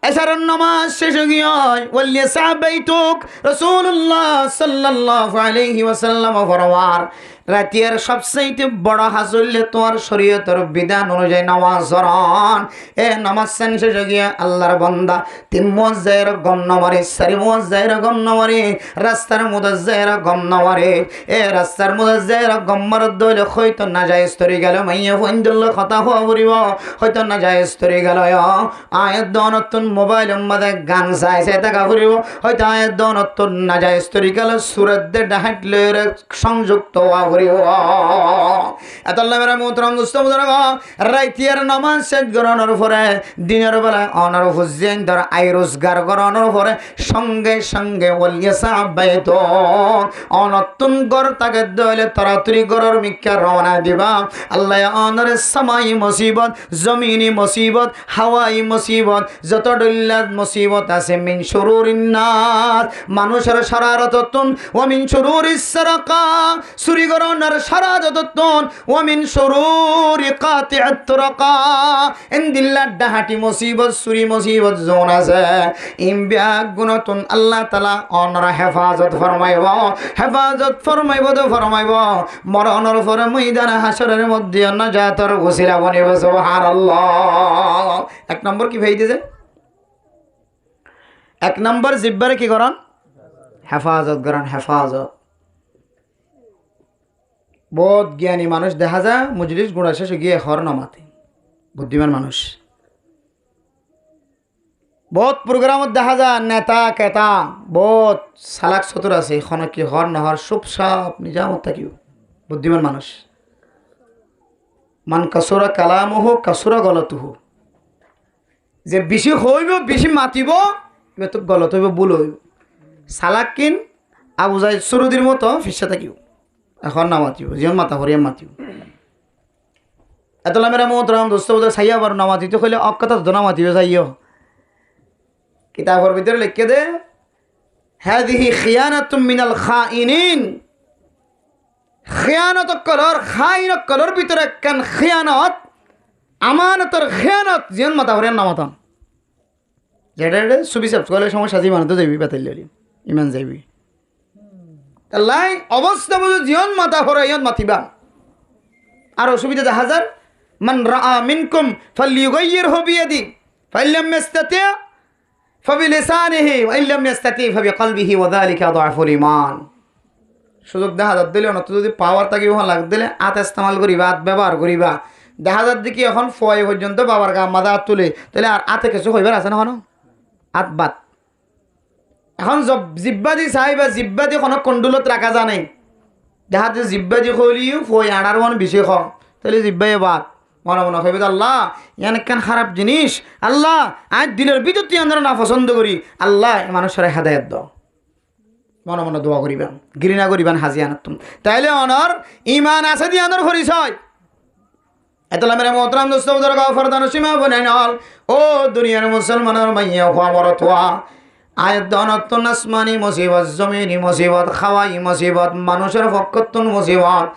[SPEAKER 1] এসারন নামাজ শেষ গিয়ে ওয়ালিয়া সাহাবাইতুক রাসূলুল্লাহ সাল্লাল্লাহু আলাইহি ওয়াসাল্লাম ফরমান রাতের সবচেয়ে বড় হাসিল তোমার শরীয়তের বিধান অনুযায়ী নামাজ পড়ন। এ নামাজ শেষ গিয়ে আল্লাহর বান্দা তিন মুয়াজ্জির গম নমারে চারি মুয়াজ্জির গম নমারে রাস্তার মুয়াজ্জির গম নমারে এ রাস্তার মুয়াজ্জির গম মার দইলে হয়তো না যায় স্তরি গেল মাইয়া ফন্দিল কথা হওয়া পড়িব হয়তো না যায় স্তরি গেল আয়াত দনতুন মোবাইল মধ্যে গান চাইছে টাকা পড়িব হয়তো আয়াত দনতুন না যায় স্তরি গেল সুরত দে ডাহাটলে সংযুক্ত এতল্লা মেরা মোহতরম দোস্ত বুজুর্গ রাইতিয়ার নামাজ শেষ করানোর পরে দিনের বেলা অনার হুজেন ধর আয় রোজগার করানোর পরে সঙ্গে সঙ্গে ওলিয়া সাহাবাইত অনতুন গর তাকে দইলে তাড়াতাড়ি গরর মিক্কা রওনা দিবা। আল্লাহ অনর সামাই মুসিবত জমিনি মুসিবত হাওয়াই মুসিবত যত দল্লাত মুসিবত আছে মিন শুরুরিন নাস মানুষের শারারতুন ওয়া মিন শুরুরিস সারাকা চুরি গরনার শারারতুন ওয়া মিন শুরুরি কাতিআত তুরাকা ইনদিল্লাহ ডাহাটি মুসিবত চুরি মুসিবত জন আছে ইমবিয়া গুণতুন আল্লাহ তাআলা অনর হেফাজত ফরমাইব তো ফরমাইব মরণের পরে ময়দান হাসরের মধ্যে নাজাতের ওসিলা বনিব সুবহানাল্লাহ। এক নম্বর কি ভাই দিয়েছে এক নম্বর জিব্বারে কি করেন হেফাজত করেন হেফাজত। বহুত জ্ঞানী মানুষ দেখা যায় মজলিস গুণা শেষে গিয়ে হর নামাতে বুদ্ধিমান মানুষ বহুত প্রোগ্রামত দেখা যায় নেতা কেতা বহুত সালাক চতুর আছে এখন কি হর নহর সব সাপ নিজামত থাকিও বুদ্ধিমান মানুষ মান কাসুরা কালামহ কাসুরা গলতহ যে বেশি হইব বেশি মাতিব এবার তো গলত হইব ভুল হইব সালাক কিন আবু যাই সরুদির মতো ফিসা থাকিও এখন না মাতিব যেমন মাতা হরিয়াম মাতিব এতলা মেরা মোহতরম দোস্ত বোধ সাইয়া বার না মাতিতে কইলে অক কথা তো না মাতিবে সাইয় কিতাবের ভিতরে লিখে দে হাদিহি খিয়ানাতুম মিনাল খাইনিন খিয়ানত কলর খাইন কলর ভিতরে কেন খিয়ানত আমানতর খিয়ানত যেমন মাতা হরিয়াম না মাতাম যেটা সুবি সাহেব কলে সমস্যা জীবন তো যাবি বেতাইলি ইমান যাইবি তাই অবস্থা বুঝো জীবন মাতা হরিয়াম মাতিবা আর অসুবিধা দেখা যার মান রাআ মিনকুম ফালইয়ুগাইয়িরহু বিয়াদি ফাইল্লাম ইস্তাতি' ফাবিলিসানিহি ওয়া ইল্লাম ইস্তাতি' ফাবিকলবিহি ওয়া যালিকা আযআফুল ঈমান। সুযোগ দেখা যার দিলে অনত যদি পাওয়ার থাকি ওখানে লাগ দিলে আত ইস্তেমাল করিবা আত ব্যবহার করিবা দেখা যার দেখি এখন ফয় পর্যন্ত বাবার গা মাদা আত তুলে তাহলে আর আতে কিছু হইবার আছে না কোনো আত বাত এখন জিব্বাদি চাই বা জিব্বাদি কোনো কন্ডুলত রাখা জানে দেখা যে জিব্বাদি খলিও ফয় আনার মন বেশি খ তাহলে জিব্বাই বাত মনে মনে হইবে আল্লাহ ইয়ান একখান খারাপ জিনিস আল্লাহ আজ দিলের ভিতর তুই আমরা না পছন্দ করি আল্লাহ মানুষের হেদায়েত দাও মনে মনে দোয়া করিবেন ঘৃণা করিবেন হাজিয়ান তুমি তাইলে অনর ইমান আছে দিয়ে অনর পরিচয় এতলা মেরে মোহতরম দোস্ত বুজুর্গ ফরদান সীমা বনেন ও দুনিয়ার মুসলমানের মাইয়া খবর তোয়া আয়াত দনতুন আসমানি মুসিবত জমিনি মুসিবত খাওয়াই মুসিবত মানুষের পক্ষতুন মুসিবত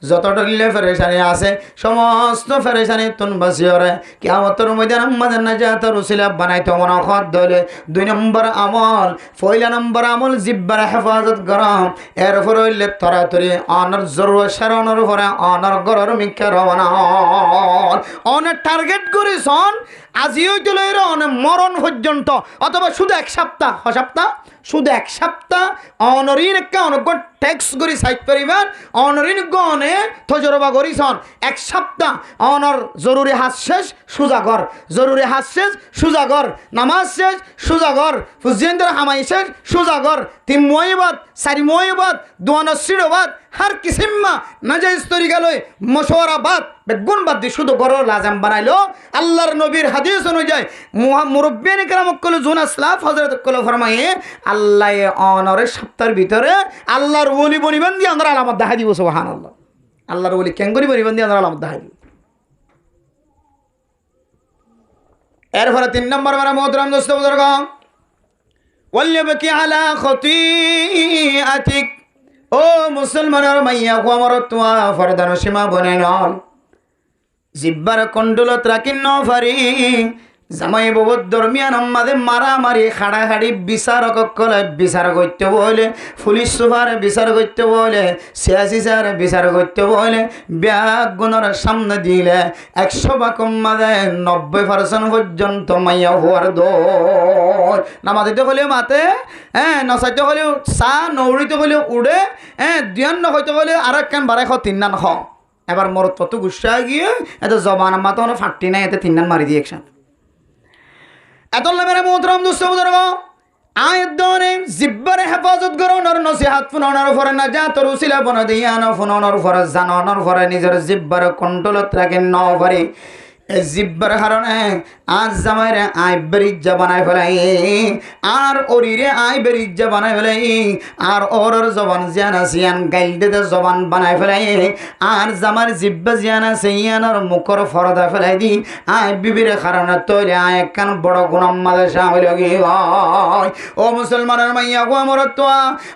[SPEAKER 1] যত ডলিলে ফেরেশানি আছে সমস্ত ফেরেশানি তুন বাসিয়রে কিয়ামতের ময়দান আমাদের নাজাতের উসিলা বানাইতে মন খদ দলে দুই নম্বর আমল পয়লা নম্বর আমল জিব্বার হেফাজত গরম এর উপর হইলে তরাতরি অনর জরুর শরণর উপরে অনর গরর মিক্কা রওনা অনের টার্গেট করিছন আজি হইতে লইরে অনে মরণ পর্যন্ত অথবা শুধু এক সপ্তাহ শুধু এক সপ্তাহ অনরিন একটা অনগণ ট্যাক্স করি সাইড করিবেন অনরিন গনে তজরবা করিছন এক সপ্তাহ অনর জরুরি হাত শেষ সুজাগর জরুরি হাত শেষ সুজাগর নামাজ শেষ সুজাগর ফুজিয়েন্দ্র হামাই শেষ সুজাগর তিন মহিবাদ চারি মহিবাদ দুয়ানো সিড়োবাদ হার কিসিম্মা নাজাইজ তরিকা লই মশওয়ারাবাদ বেগুন বাদ দিয়ে শুধু গরর লাজাম বানাইলো আল্লাহর নবীর হাদিস অনুযায়ী মুরব্বিয়ান কেরাম কল জুন আসলাফ হযরত কল ফরমায়ে আল্লাহ অনরের সপ্তাহের ভিতরে আল্লাহর ওলি বনিবেন দিয়ে আমরা আলামত দেখা দিব সুবহানাল্লাহ আল্লাহর ওলি কেঙ্গরি বনিবেন দিয়ে আমরা আলামত দেখা দিব এরপরে 3 নম্বর মারা মুহতারাম দোস্ত বুজুর্গ ওয়াল্লাবকি আলা খতিআতিক ও মুসলমানের মাইয়া আমার তোয়া ফরদান সীমা বনে নল জিব্বার কন্ডলত রাখিন নফারি জামাই বহুত দরমিয়ান আমাদের মারামারি খাড়াখাড়ি বিচারক কলে বিচার করতে বলে, পুলিশ সুপার বিচার করতে বলে, সিয়াসি স্যার বিচার করতে বলে, ব্যাগুনের সামনে দিলে 100 মাদে 90% পর্যন্ত মাইয়া হওয়ার দোষ। নামাজিতে হলেও মাতে, নচাইতে হলেও চা নৌরিতে হলেও উড়ে, দিয়ান্ন হইতে হলেও আর একখান বারে 3 খ। এবার মোর তত গুসা গিয়ে এত জবান আম্মা তো ফাটি নাই, এতে 3 মারি দিয়ে একসাথে এত মেরে মোহতরম দুস্থ বুজুর্গ আয়দনে জিব্বারে হেফাজত করোনর নসিহাত ফুননর ফরে নাজাত রুসিলা বন দিয়ান ফুননর ফরে জাননর ফরে নিজের জিব্বার কন্ট্রোলত রাখেন ন পারে এই জিব্বার কারণে আজ জামাইরে আই বেরিজ্জা বানাই ফেলাই, আর ওরিরে আই বেরিজ্জা বানাই ফেলাই, আর ওরর জবান জিয়ানা সিয়ান গাইল দে জবান বানাই ফেলাই, আর জামার জিব্বা জিয়ানা সিয়ানর মুখর ফরদা ফেলাই দি আই বিবির কারণে তৈরি আই একখান বড় গুনাম মাঝে সামিল গি হয়। ও মুসলমানের মাইয়া গো আমার তো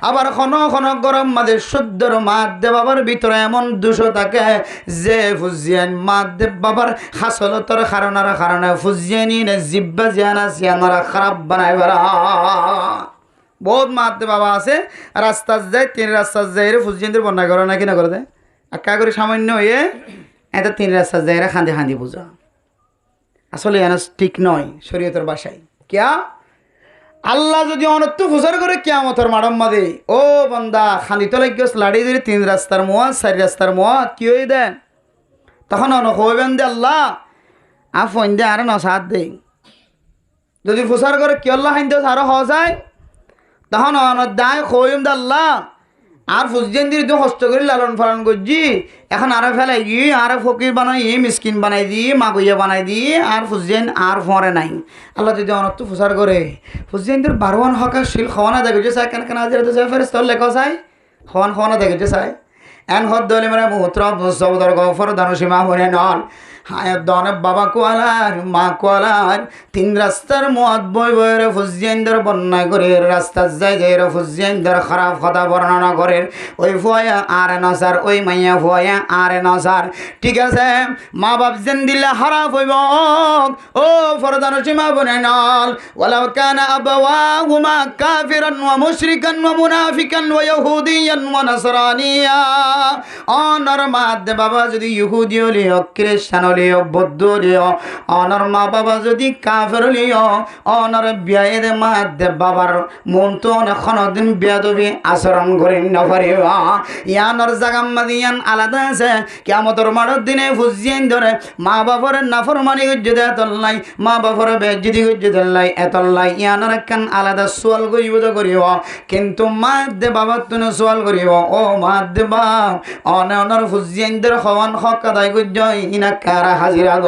[SPEAKER 1] আবার খন খন গরম মাঝে শুদ্ধর মাত দে বাবার ভিতরে এমন দুশো থাকে যে ফুজিয়ান মাত দে বাবার হাসলতর কারণে ফুজিয়ানি নে জিব্বা জিয়ানা সিয়ানরা খারাপ বানাই বেড়া। বহুত মাত দে বাবা আছে রাস্তা যায়, 3 রাস্তা যায় রে ফুজিয়ানদের বন্যা করে না কিনা করে দেয় একা করে সামান্য হয়ে এত 3 রাস্তা যায় রে খান্দি খান্দি বুঝা। আসলে এন ঠিক নয় শরীয়তের বাসায় কিয়া আল্লাহ যদি অনত্য ফুসার করে কিয়ামতের মাডম মাদে ও বন্দা খান্দি তো লাগিস লাড়ি ধরে 3 রাস্তার মোয়া 4 রাস্তার মোয়া কি হয়ে দেয় তখন হইবেন দে আল্লাহ আর ফোন দে আর নসাদ দে। যদি ফুসার করে কি আল্লাহ হাইন আরো হওয়া যায় তখন অনদায় হইম দে আল্লাহ আর ফুসজেন দিয়ে তো কষ্ট করে লালন পালন করছি এখন আরো ফেলাই গিয়ে আর ফকির বানাই মিসকিন বানাই দিয়ে মাগুইয়া বানাই দিয়ে আর ফুসজেন আর ফরে নাই। আল্লাহ যদি অনত্য ফুসার করে ফুসজেনদের 12 হকার শিল খাওয়ানা দেখেছে চাই কেন কেন হাজিরা তো চাই ফেরেস্তার লেখা চাই খাওয়ানা দেখেছে চাই এন হদ দলে মানে মুহূর্ত সবদর গফর দানসীমা হনে নন হায়াত দনে বাবা কোয়ালার মা কোয়ালার 3 রাস্তার মত বই বইরে ফুজিয়েন্দার বর্ণনা করে রাস্তার যাই যাই ফুজিয়েন্দার খারাপ কথা বর্ণনা করে ওই ফুয়া আর নসার ওই মাইয়া ফুয়া আর নসার ঠিক আছে মা বাপ যেন দিলে খারাপ হইব ও ফরদান সীমা বনে নল ওয়ালাউ কানা আবাওয়াহুমা কাফিরান ওয়া মুশরিকান ওয়া মুনাফিকান ওয়া ইহুদিয়ান ওয়া নাসরানিয়া অনর মাদে বাবা যদি ইহুদি হলিও খ্রিস্টান হলিও বৌদ্ধ হলিও অনর মা বাবা যদি কাফের হলিও অনর বিয়ায়ে মাদে বাবার মন তো অনেকক্ষণ দিন বিয়াদবি আচরণ করি নপারিবা ইয়ানর জাগাম মাদিয়ান আলাদা আছে কিয়ামতের মাঠের দিনে ফুজিয়েন ধরে মা বাবার নাফরমানি গজ্জে দেয় তল্লাই মা বাবার বেজ্জিদি গজ্জে দেল্লাই এতল্লাই ইয়ানর একখান আলাদা সোয়াল করিব তো করিব কিন্তু মাদে বাবার তুমি সোয়াল করিব ও মাদে বাপ অনর ফুজিয়েনদের হওয়ান হক আদায় গজ্জ ইনা কারা হাজিরা গ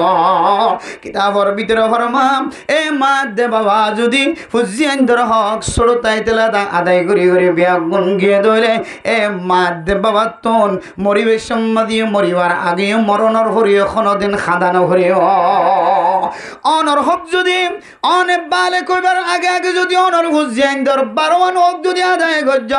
[SPEAKER 1] কিতাবর ভিতরে ফরমাম এ মাদে বাবা যদি ফুজিয়েনদের হক সরতাই তেলা আদায় করি করি বিয়া গুণ গিয়ে ধরে এ মাদে বাবা তোন মরিবে সম্মাদি মরিবার আগে মরণর হরিও কোনদিন খাদানো হরিও অনর হক যদি অনে বালে কইবার আগে আগে যদি অনর ফুজিয়েনদের 12 হক যদি আদায় গজ্জ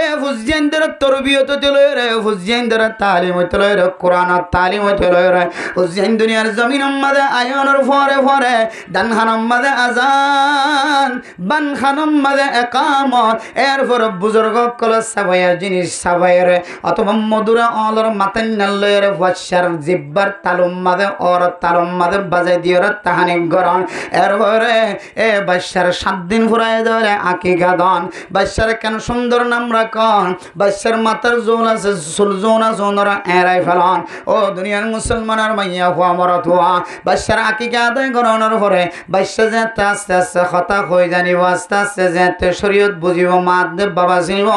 [SPEAKER 1] এ ফুজিয়েনদের তরবিয়ত তেলে রে ফুজিয়েনদের তালিম তেলে রে কোরআন তালিম তেলে রে ফুজিয়েন দুনিয়ার জমিন মাদে আয়নর ফরে ফরে দান খানম মাদে আজান বান খানম মাদে একামত এরপর বুজুর্গ কল সাবায়া জিনিস সাবায়ের অথবা মধুরা অলর মাতেন নালের ওয়াশার জিব্বার তালুম মাদে ওর তালুম মাদে বাজাই দিওর তাহানি গরন এরপরে এ বাদশার 7 দিন ফুরায় ধরে আকিকা দন বাদশার কেন সুন্দর নাম রাখন বাদশার মাথার জোল আছে সুলজোনা জোনরা এরাই ফেলন ও দুনিয়ার মুসলমানের মাইয়া হওয়া মরত হওয়া বাদশার আকিকা আদায় করানোর পরে বাদশা যেতে আস্তে আস্তে কথা হয়ে জানিব আস্তে আস্তে যেতে শরীয়ত বুঝিব মাদে বাবা চিনিব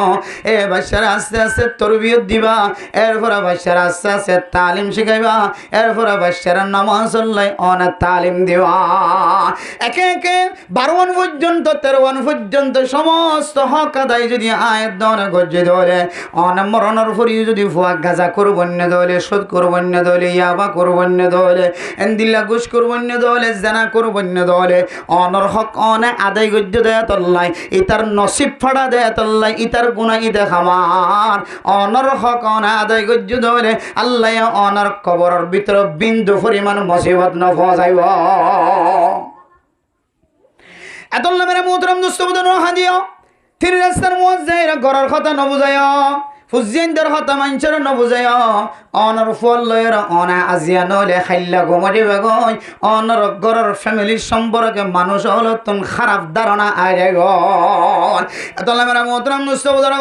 [SPEAKER 1] এ বাদশার আস্তে আস্তে তরবিয়ত দিবা এরপরে বাদশার আস্তে আস্তে তালিম শিখাইবা এরপরে বাদশার নামাজ আল্লাহ অনেক তালিম দিবা একে একে 12 পর্যন্ত 13 পর্যন্ত সমস্ত হক আদায় যদি আয়াত দন গজ্জে ধরে অনেক মরণের ফরিও যদি ফুয়া গাজা করবন্য দলে সুদ করবন্য দলে ইয়াবা করবন্য দলে এন্দিল্লা ঘুষ করবন্য দলে জানা করবন্য দলে অনর হক অনে আদায় গজ্জে দেয় তল্লাই ইতার নসিব ফাড়া দেয় তল্লাই ইতার গুণা ইদে খামার অনর হক অনে আদায় গজ্জে দলে আল্লাহ অনর কবরের ভিতর বিন্দু পরিমাণ মুসিবত ন ফসাইব এত মেরে মোহতরম দোস্ত বুধন হাদিও তিন রাস্তার মুয়াজ্জিন ঘরের কথা নবুজায় ফুজিনদের কথা মানছর নবুজায় অনর ফল লয়ের অনা আজিয়া নলে খাইলা গোমরি বেগই অনর ঘরের ফ্যামিলির সম্পর্কে মানুষ হলো তুন খারাপ ধারণা আয় গো এত মেরে মোহতরম দোস্ত বুধন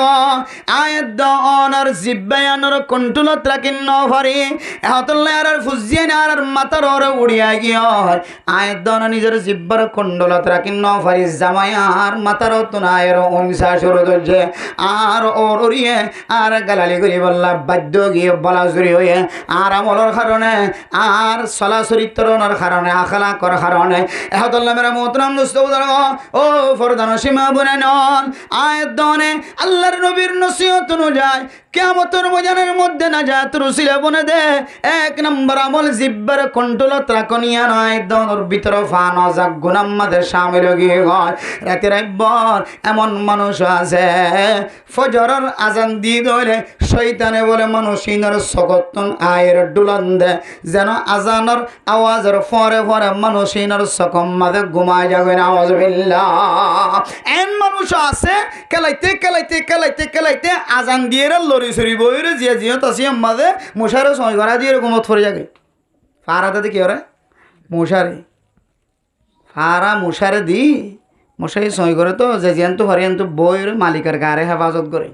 [SPEAKER 1] আয়াত অনর জিব্বায়ানর কন্ট্রোলত রাখিন ন পারি এতল্লার ফুজিন আর মাথার ওরে উড়িয়া গিয়া আয়াত নিজের জিব্বার কন্ডলত রাখিন ন পারি জামায়ার মাথার তুনায়ের অংশা শুরু করছে আর ওর উড়িয়ে আর গালালি করি বললা বাধ্য গিয়ে বলা চুরি হয়ে আর আমলের কারণে আর চলা চরিত্রর কারণে আখলা করার কারণে এতল্লা মেরা মোহতরম দোস্ত ও ফরদান সীমা বুনে নন আয়াত আল্লাহর নবীর নসিহত অনুযায়ী কিয়ামতের ময়দানের মধ্যে নাজাত রুসিলা বনে দে এক নম্বর আমল জিব্বার কন্ট্রোলত রাখনিয়া নয় দনের ভিতর ফানো যাক গুনাম্মাদের শামিল গিয়ে গয় রাতে রাইবর এমন মানুষ আছে ফজরের আজান দিয়ে ধরে শয়তানে বলে মানুষিনের সকতন আয়ের ডুলান দে যেন আজানের আওয়াজের ফরে ফরে মানুষিনের সকম মাঝে ঘুমায় যাবে না আওয়াজ বিল্লাহ এন মানুষ আছে কেলাইতে কেলাইতে কেলাইতে কেলাইতে আজান দিয়ে সরি বইরে জিয়া জিয়া তাসি আমাদের মশারে সময় করা দিয়ে এরকম ফরে যাবে ফারাতে কি ওরে মশারে ফারা মশারে দি মশাই সময় করে তো যে জিয়ান তো হরিয়ান তো বইয়ের মালিকের গাড়ে হেফাজত করে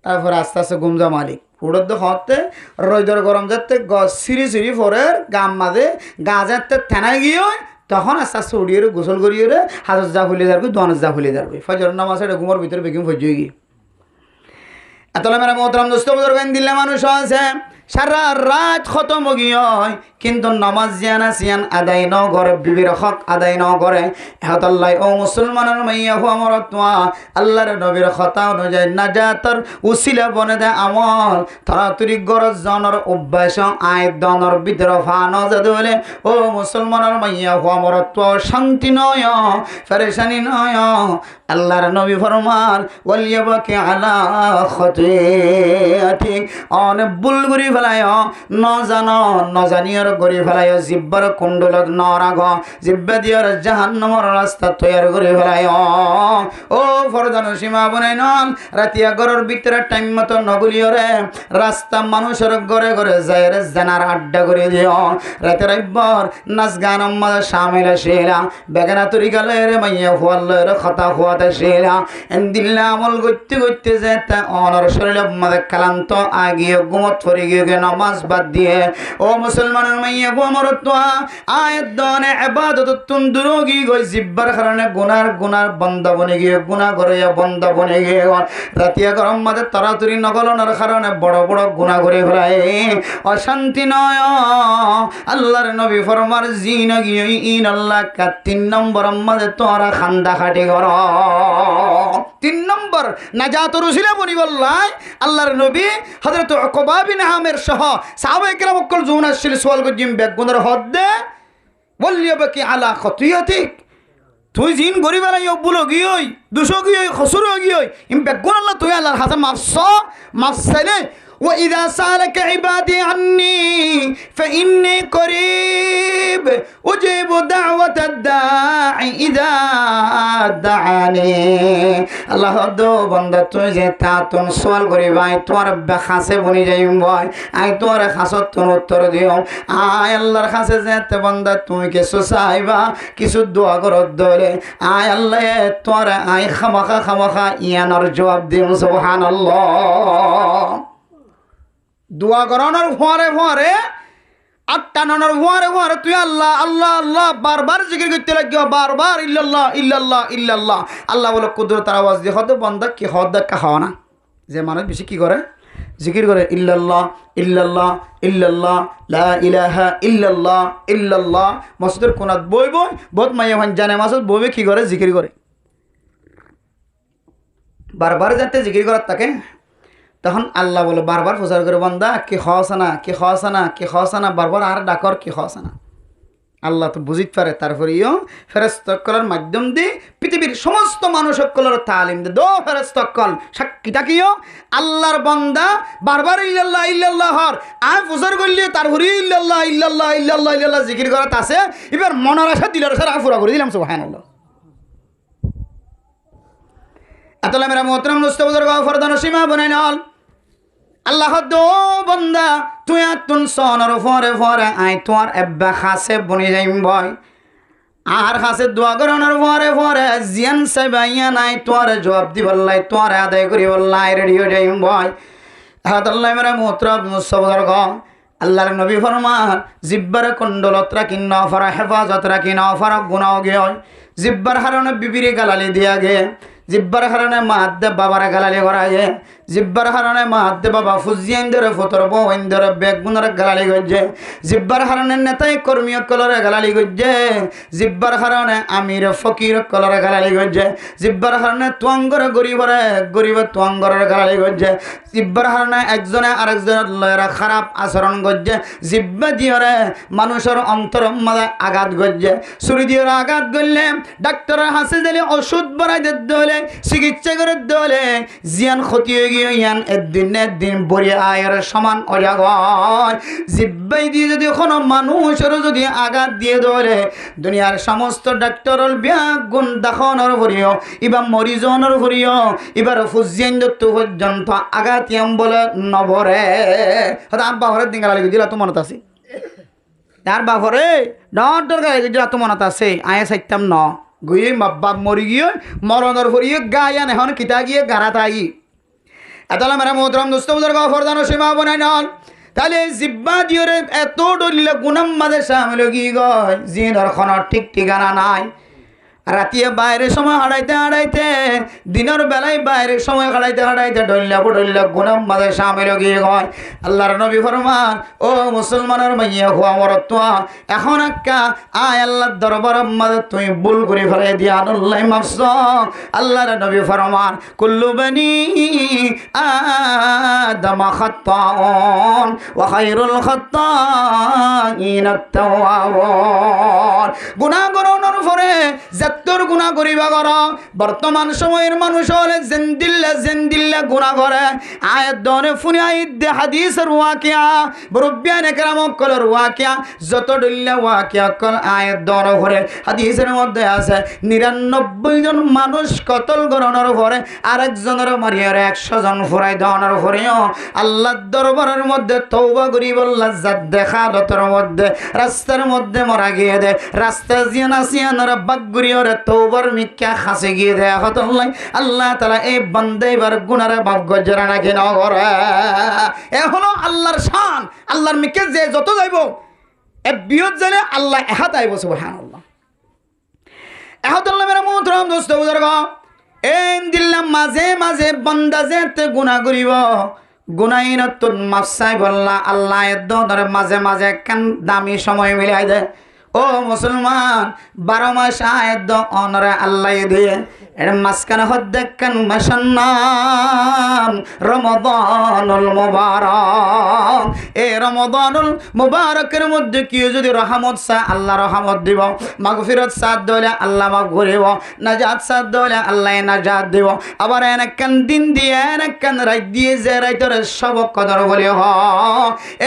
[SPEAKER 1] তারপর আস্তে আস্তে গুমজা মালিক ফুড়ত হতে রোদর গরম যাতে সিঁড়ি সিঁড়ি ফরে গাম মাঝে গা যাতে থেনায় গিয়ে তখন আস্তে আস্তে উড়িয়ে গোসল করিয়ে হাজত যা ফুলে যাবে দনজ যা ফুলে যাবে ফজর নামাজ ঘুমোর ভিতরে বেগম ফজে গিয়ে এতলা মেরা মোহতরম দোস্ত বুজুর্গ দিল্লা মানুষ আছে সারা রাত খতম গিয়ে কিন্তু নামাজ জিয়ানা সিয়ান আদায় ন করে বিবির হক আদায় ন করে এহতাল্লাই ও মুসলমানের মাইয়া হো আমার তোয়া আল্লাহর নবীর কথা অনুযায়ী নাজাতর উসিলা বনে দে আমল তাড়াতাড়ি গরজ জনের অভ্যাস আয় দনের ভিতর ফানো যাতে বলে ও মুসলমানের মাইয়া হো আমার তোয়া শান্তি নয় ফেরেশানি নয় আল্লাহর নবী ফরমান ওয়ালিয়াবাকি আলা খতিআতি অনেক ভুল করি ফেলায় ন জানো ন জানিয়ার করি ফেলায় জিব্বার কুণ্ডলত ন রাগ জিব্বা দিয়ার জাহান্নামের রাস্তা তৈরি করে ফেলায় ও ফরদান সীমা বনাই নন রাতিয়া ঘরের ভিতরে টাইম মতো নগুলিয়রে রাস্তা মানুষের ঘরে ঘরে যায় রে জানার আড্ডা করে দিও রাতে রাইবার নাচ গান মাঝে শামিল শিলা বেগানা তরিকালে রে মাইয়া ফুয়াল্লের কথা ফুয়াতে শিলা এন্দিল্লা আমল করতে করতে যে তা অনর শরীর মাঝে কালান্ত আগিয়ে ঘুমত ফরে গিয়ে নামাজ বাদ দিয়ে ও মুসলমানের মাইয়া বো মরত্বা আয়াত দনে ইবাদত তুন দুরোগি গই জিব্বার কারণে গুনার বন্দা বনে গিয়ে গুনাহ করে বন্দা বনে গিয়ে রাতিয়া গরম মাঝে তাড়াতাড়ি নগলনের কারণে বড় বড় গুনাহ করে ফেলায় অশান্তি নয় আল্লাহর নবী ফরমার জিন গিয়ে ইন আল্লাহ কা 3 নম্বর মাঝে তোরা খান্দা খাটি কর 3 নম্বর নাজাত রসিলা বনি বললাই আল্লাহর নবী হযরত উকবা বিন আমির সহ সাহাবায়ে কেরাম কল জুন আসছিল সওয়াল করিম বেগুনের হদ্দে বলিয়াবাকি আলা খতিয়াতিক তুই জিন গরিব আলাই বুলো গিয়ই দুশো গিয়ই খসুর গিয়ই ইম বেগুন আল্লাহ তুই আল্লাহর হাতে মাফসাইলে وإذا سألك عبادي عني فإني قريب أجيب دعوة الداعي إذا دعاني الله دو بندا তুই তাতুন সওয়াল করি ভাই তোর খাসে বনি যাইম ভাই আই তোর খাসত তোর উত্তর দিও আয় আল্লাহর কাছে যেতে বান্দা তুই কিছু চাইবা কিছু দোয়া করত দলে আয় আল্লাহ তোর আই খামাখা ইয়ানোর জবাব দিম সুবহানাল্লাহ দোয়া করানোর ফরে আটটানোর ফরে তুই আল্লাহ আল্লাহ আল্লাহ বারবার জিকির করতে লাগিও বারবার ইল্লাল্লাহ ইল্লাল্লাহ ইল্লাল্লাহ আল্লাহ বলে কুদরতের আওয়াজ দিয়ে হতে বন্ধা কি হদ দেখা খাওয়া না যে মানুষ বেশি কি করে জিকির করে ইল্লাল্লাহ ইল্লাল্লাহ ইল্লাল্লাহ লা ইলাহা ইল্লাল্লাহ ইল্লাল্লাহ মসজিদের কোনাত বই বহুত মাইয়া ভান জানে মাসুদ বইবে কি করে জিকির করে বারবার যাতে জিকির করার তাকে তখন আল্লাহ বলে বারবার প্রচার করে বন্দা কি খাওয়াসানা বারবার আর ডাকর কি খাওয়াসানা আল্লাহ তো বুঝিত পারে তারপরেও ফেরেশতার মাধ্যম দিয়ে পৃথিবীর সমস্ত মানুষ সকলের তালিম দে দো ফেরেশতাকল সাক্ষীটা কিও আল্লাহর বান্দা বারবার ইল্লাল্লাহ ইল্লাল্লাহ হর আর প্রচার করলে তারপরে ইল্লাল্লাহ ইল্লাল্লাহ ইল্লাল্লাহ ইল্লাল্লাহ জিকির করাত আছে এবার মনের আশা দিলের আশা পুরা করে দিলাম সুবহানাল্লাহ এতলা মেরা মোহতরম মুস্তাফিজুর ফরদান সীমা বনাই নল আল্লাহ দো বন্দা তুই তুন সনর ফরে ফরে আই তোর এব্বা খাসে বনি যাইম বয় আর খাসে দোয়া করানোর পরে পরে জিয়ান সাইবাইয়া নাই তোর জবাব দি বললাই তোর আদায় করি বললাই রেডিও যাইম বয় আল্লাহ মেরা মোহতরম মুস্তাফিজুর আল্লাহর নবী ফরমান জিব্বার কুণ্ডলত রাখি নফরা হেফাজত রাখি নফরা গুনাও গে জিব্বার হারণে বিবিরে গালালি দিয়া গে জিব্বার হারণে মাহাদ্দে বাবার গালালি করা গে জিব্বার হারণে মাহাদ্দে বাবা ফুজিয়ান ধরে ফতর বইন ধরে বেগুনের গালালি গজ্জে জিব্বার হারণে নেতাই কর্মী কলরে গালালি গজ্জে জিব্বার হারণে আমির ফকির কলরে গালালি গজ্জে জিব্বার হারণে তুয়াঙ্গরে গরিবের তুয়াঙ্গরের গালালি গজ্জে জিব্বার হারণে একজনে আরেকজনের লয়েরা খারাপ আচরণ গজ্জে জিব্বা দিয়রে মানুষের অন্তর মাঝে আঘাত গজ্জে ছুরি দিয়ে আঘাত করলে ডাক্তারের হাসে দিলে ওষুধ বাড়াই দিতে হলে চিকিৎসা করে দিতে হলে জিয়ান ক্ষতি হয়ে গিয়ে ইয়ান একদিন বড়ি আয়ের সমান অজাগয় জিব্বাই দিয়ে যদি কোনো মানুষেরও যদি আঘাত দিয়ে ধরে দুনিয়ার সমস্ত ডাক্তারের ব্যাগ গুণ দেখানোর ভরিও এবার মরিজনের ভরিও এবার ফুজিয়ান দত্ত পর্যন্ত আঘাত ইয়াম বলে নবরে হয়তো আব্বা ঘরের দিন গালি দিলা তো মনত আছে তার বাপরে ডর গালি দিলা তো মনত আছে আয়ে চাইতাম ন গুয়ে বাপ মরি গিয়ে মরণের ভরিয়ে গায়ান এখন কিতা গিয়ে গাড়া তাই এতলা মেরা মোহতরম দুস্তবুজুর্গ ফরদান সীমা বনাই নল তাহলে জিব্বা দিয়ে এত ডলিলে গুনাম মাঝে সামিল গিয়ে গয় যে দর্শনের ঠিক ঠিকানা নাই রাতিয়ে বাইরের সময় হারাইতে দিনের বেলায় বাইরের সময় হারাইতে ডল্লা গুনাম মাঝে সামিল গিয়ে গয় আল্লাহর নবী ফরমান ও মুসলমানের মাইয়া হওয়া মরত্বা এখন একটা আয় আল্লাহর দরবার মাঝে তুই ভুল করে ফেলে দিয়া আল্লাহ মাফস আল্লাহর নবী ফরমান কুল্লু বানি আদম খাত্তাউন ওয়া খায়রুল খাত্তাইন আত-তাওয়াবুন গুনাহ করানোর পরে তোর গুণা করিবা কর বর্তমান সময়ের মানুষ হলে জেন্দিল্লা গুণা করে আয়াত দনে ফুনি আয়াত দে হাদিসের ওয়াকিয়া মুরব্বিয়ান একরাম কলর ওয়াকিয়া যত দল্লা ওয়াকিয়া কল আয়াত দন করে হাদিসের মধ্যে আছে 99 জন মানুষ কতল গণনার পরে আরেকজনের মারিয়ার 100 জন ফুরাই দেওয়ার পরেও আল্লাহর দরবারের মধ্যে তওবা করি বললা জাত দেখালতের মধ্যে রাস্তার মধ্যে মরা গিয়ে দে রাস্তা জিয়ানার বাগগুরিও তওবার মিক্কা খাসে গিয়ে দেয়া হতো আল্লাহ তাআলা এই বান্দা এবার গুনারে মাফ গজরা নাকি না করে এ হলো আল্লাহর শান আল্লাহর মিক্কা যে যত যাইব এ বিয়ত জানে আল্লাহ এহাত আইব সুবহানাল্লাহ এহাত আল্লাহ মেরা মোহতরম দোস্ত বুজুর্গ এই দিল্লাম মাঝে বান্দা যেতে গুনাহ করিব গুনাহিনতুন মাফ চাই বললা আল্লাহ এদ ধরে মাঝে কেন দামি সময় মিলাই দেয় ও মুসলমান 12 মাস আয়াত অনরে আল্লাহ দিয়ে এর মাঝখানে হদ্দেকান মাসের নাম রমাদানুল মুবারক এই রমাদানুল মুবারকের মধ্যে কেউ যদি রহমত চায় আল্লাহ রহমত দিব মাগফিরত চায় দিলে আল্লাহ মাফ করিব নাজাত চায় দিলে আল্লাহ নাজাত দিব আবার এনেকান দিন দিয়ে এনেকান রাত দিয়ে যে রাইতরে সব কদর বলি হ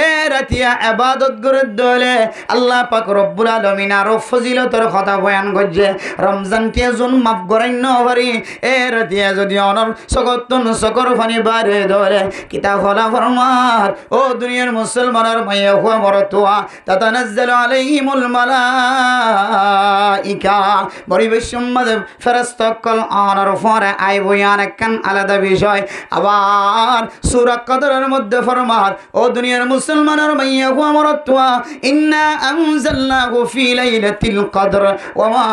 [SPEAKER 1] এ রাতিয়া ইবাদত করে দিলে আল্লাহ পাক রব্বুল আলামিন আর ফজিলতের কথা বয়ান করছে রমজান কে জুন মাফ করেন পারি এর দিয়া যদি অনর সকতন সকর ফানি বারে ধরে কিতাব হলা ফরমার ও দুনিয়ার মুসলমানের মাইয়া হুয়া মরতুয়া তাতানাজ্জালু আলাইহিমুল মালাইকা পরিবেশম মাঝে ফেরেশতা কল অনর ফরে আইব ইয়ানকান আলাদা বিষয় আবার সূরা কদরের মধ্যে ফরমার ও দুনিয়ার মুসলমানের মাইয়া হুয়া মরতুয়া ইন্না আনজালনাহু ফি লাইলাতিল কদর ওয়া মা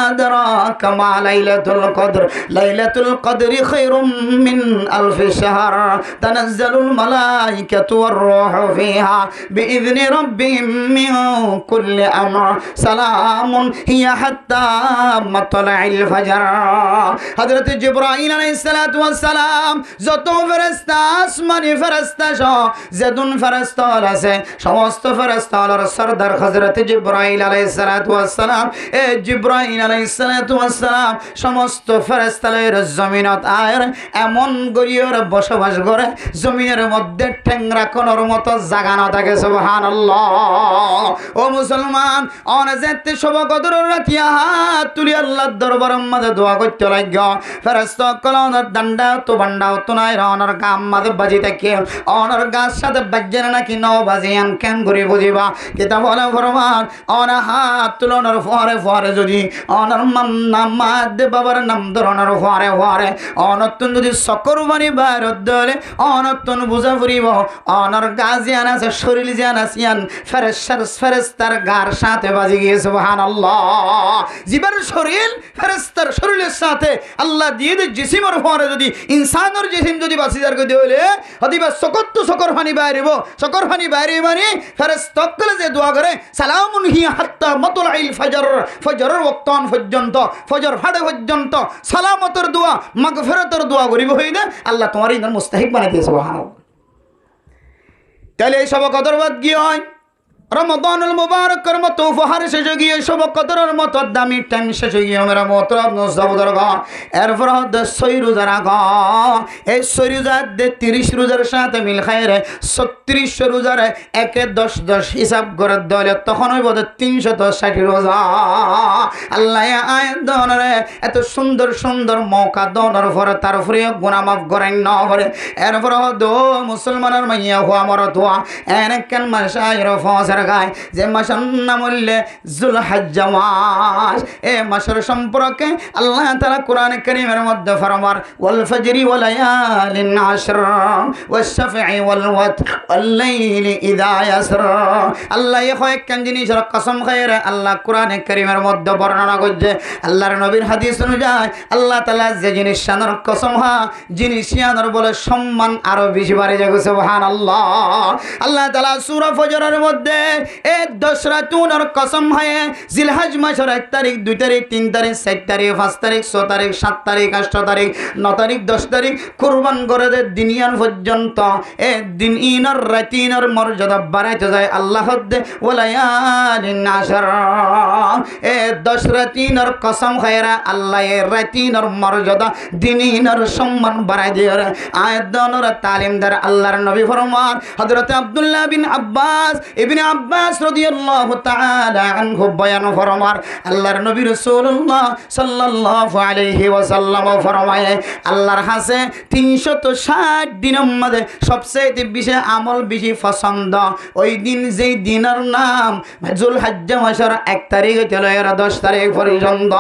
[SPEAKER 1] আদরাকা মা লাইলাতুল কদর লাইলাতুল কদরি খায়রুম মিন আলফি শাহর তানাজ্জালুল মালাইকাতু ওয়ার রূহু ফিহা বিইذনি রাব্বিহিম মিন কুল্লি আমর সালামুন হিয়া হাত্তা মাতলাইল ফজর হযরত জিবরাইল আলাইহিস সালাতু ওয়াস সালাম যত ফেরেশতা আসমানি ফেরেশতা যেদুন ফেরেশতা আছে সমস্ত ফেরেশতার সরদার হযরত জিবরাইল মিকাইল আলাইহিস সালাতু ওয়াস সালাম, জিবরাইল আলাইহিস সালাতু ওয়াস সালাম সমস্ত ফেরেশতাদের জমিনত আয়ের এমন গরিয়র বসবাস করে জমিনের মধ্যে ঠ্যাংরা কোনর মতো জাগানো থাকে। সুবহানাল্লাহ। ও মুসলমান, অনেজেতে সব কদর রাখিয়া হাত তুলি আল্লাহর দরবারের মধ্যে দোয়া করতে লাগল। ফেরেশতা কলনের ডান্ডা তো বান্ডাও তো নাই অনর কাম মধ্যে বাজি থাকে, অনর গাছ সাথে বাজ্যের নাকি ন বাজিয়ান কেন করে বুঝিবা কিতাব বলে ফরমান অন হাত তুলনের ফরে ফরে যদি অনর নাম মাদ বাবার নাম ধরনের ফরে ফরে অনতুন যদি সকর বানি বাইর দলে অনতুন বুঝা ফুরিব অনর গাজিয়ান আছে শরীর জিয়ান আসিয়ান ফেরেশতার গার সাথে বাজি গিয়ে। সুবহানাল্লাহ। জীবের শরীর ফেরেশতার শরীরের সাথে আল্লাহ দিয়ে দে জিসিমের ফরে যদি ইনসানের জিসিম যদি বাসিদার করে দিলে হদিবা সকত সকর ফানি বাইরিব, সকর ফানি বাইরে মানে ফেরেশতা কলে যে দোয়া করে সালামুন হিয়া হাত্তা মাতলাইল ফজর, ফজরের ওয়াক্তন পর্যন্ত ফজর ফাড়ে পর্যন্ত সালামতের দোয়া মাগফিরাতের দোয়া করিব হইনা আল্লাহ তোমার ইনার মুস্তাহিক বানাই দিয়েছে। সুবহানাল্লাহ। তাহলে এই সব কদর বাদ গিয়ে হয় রমাদানুল মুবারকের মতো উপহার শেষে গিয়ে সব কদরের মতো দামি টাইম শেষে গিয়ে মেরা মোহতরম নজরুল গ এরপর হচ্ছে 6 রোজা রাখ। এই 6 রোজার 30 রোজার সাথে মিল খায় রে 36 রোজার 1-10-10 হিসাব করে দিলে তখন হইব 360 রোজা। আল্লাহ আয়াত দনরে এত সুন্দর সুন্দর মৌকা দনর পরে তার ফ্রি গুনাহ মাফ করেন না করে। এরপর দো মুসলমানের মাইয়া হওয়া মর দোয়া এনেকেন মাসাইর ফসর গায় যে মাসের নাম হইলে যুলহজ্জা মাস। এ মাসের সম্পর্কে আল্লাহ তাআলা কোরআন কারীমের মধ্যে ফরমান ওয়াল ফজরি ওয়া লায়ালিন আশর ওয়াশ শাফঈ ওয়াল ওয়াতর ওয়াল লাইলি ইযা ইয়াসর। আল্লাহ এই কয়েকখান জিনিসের কসম খায়রে আল্লাহ কোরআন কারীমের মধ্যে বর্ণনা করছে। আল্লাহর নবীর হাদিস অনুযায়ী আল্লাহ তাআলা যে জিনিস শানের কসম জিনিস শানের বলে সম্মান আরো বেশি বাড়ে যায়। সুবহানাল্লাহ। আল্লাহ তাআলা সূরা ফজরের মধ্যে এই 10 রাতুনের কসম হয় জিলহজ মাসের 1 তারিখ 2 তারিখ 3 তারিখ 4 তারিখ 5 তারিখ 6 তারিখ 7 তারিখ 8 তারিখ 9 তারিখ 10 তারিখ কুরবান করে দে দিনিয়ান পর্যন্ত এই দিন ইনর রাতিনের মর্যাদা বাড়াইতে যায় আল্লাহ দে ওয়ালায়ালিন আশর। এই 10 রাতিনের কসম খায়রা আল্লাহ এই রাতিনের মর্যাদা দিনিনের সম্মান বাড়াই দিয়ে আয়াত দনর তালিমদার আল্লাহর নবী ফরমান হযরত আব্দুল্লাহ বিন আব্বাস ইবনে আব্বাস রাদিয়াল্লাহু তাআলা আনহু বয়ান ফরমান আল্লাহর নবী রাসূলুল্লাহ সাল্লাল্লাহু আলাইহি ওয়াসাল্লাম ফরমায় আল্লাহর কাছে 360 দিনের মধ্যে সবচেয়ে বেশি আমল বেশি পছন্দ ওই দিন যেই দিনের নাম যুলহজ্জা মাসের 1 তারিখ থেকে 10 তারিখ পর্যন্ত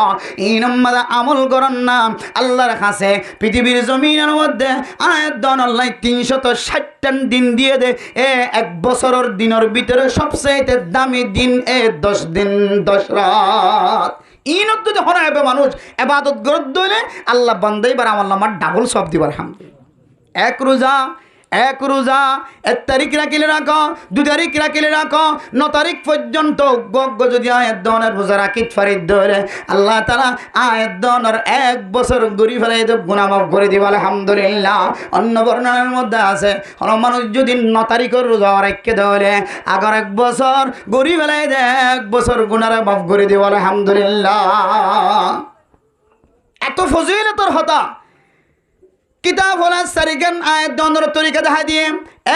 [SPEAKER 1] এই নম্বরে আমল করার নাম আল্লাহর কাছে পৃথিবীর জমিনের মধ্যে আয়াত দন আল্লাহ 360 দিন দিয়ে দে এক বছরের দিনের ভিতরে সবচেয়ে দামি দিন 10 দিন 10 রাত। ইনত যদি হরাইবে মানুষ ইবাদত করতে হইলে আল্লাহ বান্দাই বার আমল নামার ডাবল সব দিবার। আলহামদুলিল্লাহ। এক রোজা 1 তারিখ রাখিলে রাখো, 2 তারিখ রাখিলে রাখো, 9 তারিখ পর্যন্ত গগ্গ যদি আয়াত দনের রোজা রাখি ফারিদ ধরে আল্লাহ তাআলা আয়াত দনের 1 বছর গরি ফেলাই তো গুনাহ মাফ করে দিবা। আলহামদুলিল্লাহ। অন্য বর্ণনার মধ্যে আছে কোন মানুষ যদি 9 তারিখের রোজা রাখতে ধরে আগার 1 বছর গরি ফেলাই দে 1 বছর গুনাহ মাফ করে দিবা। আলহামদুলিল্লাহ। এত ফজিলতর হতা কিতাব হলা সারিগান আয়াত দনের তরিকা দেখা দিয়ে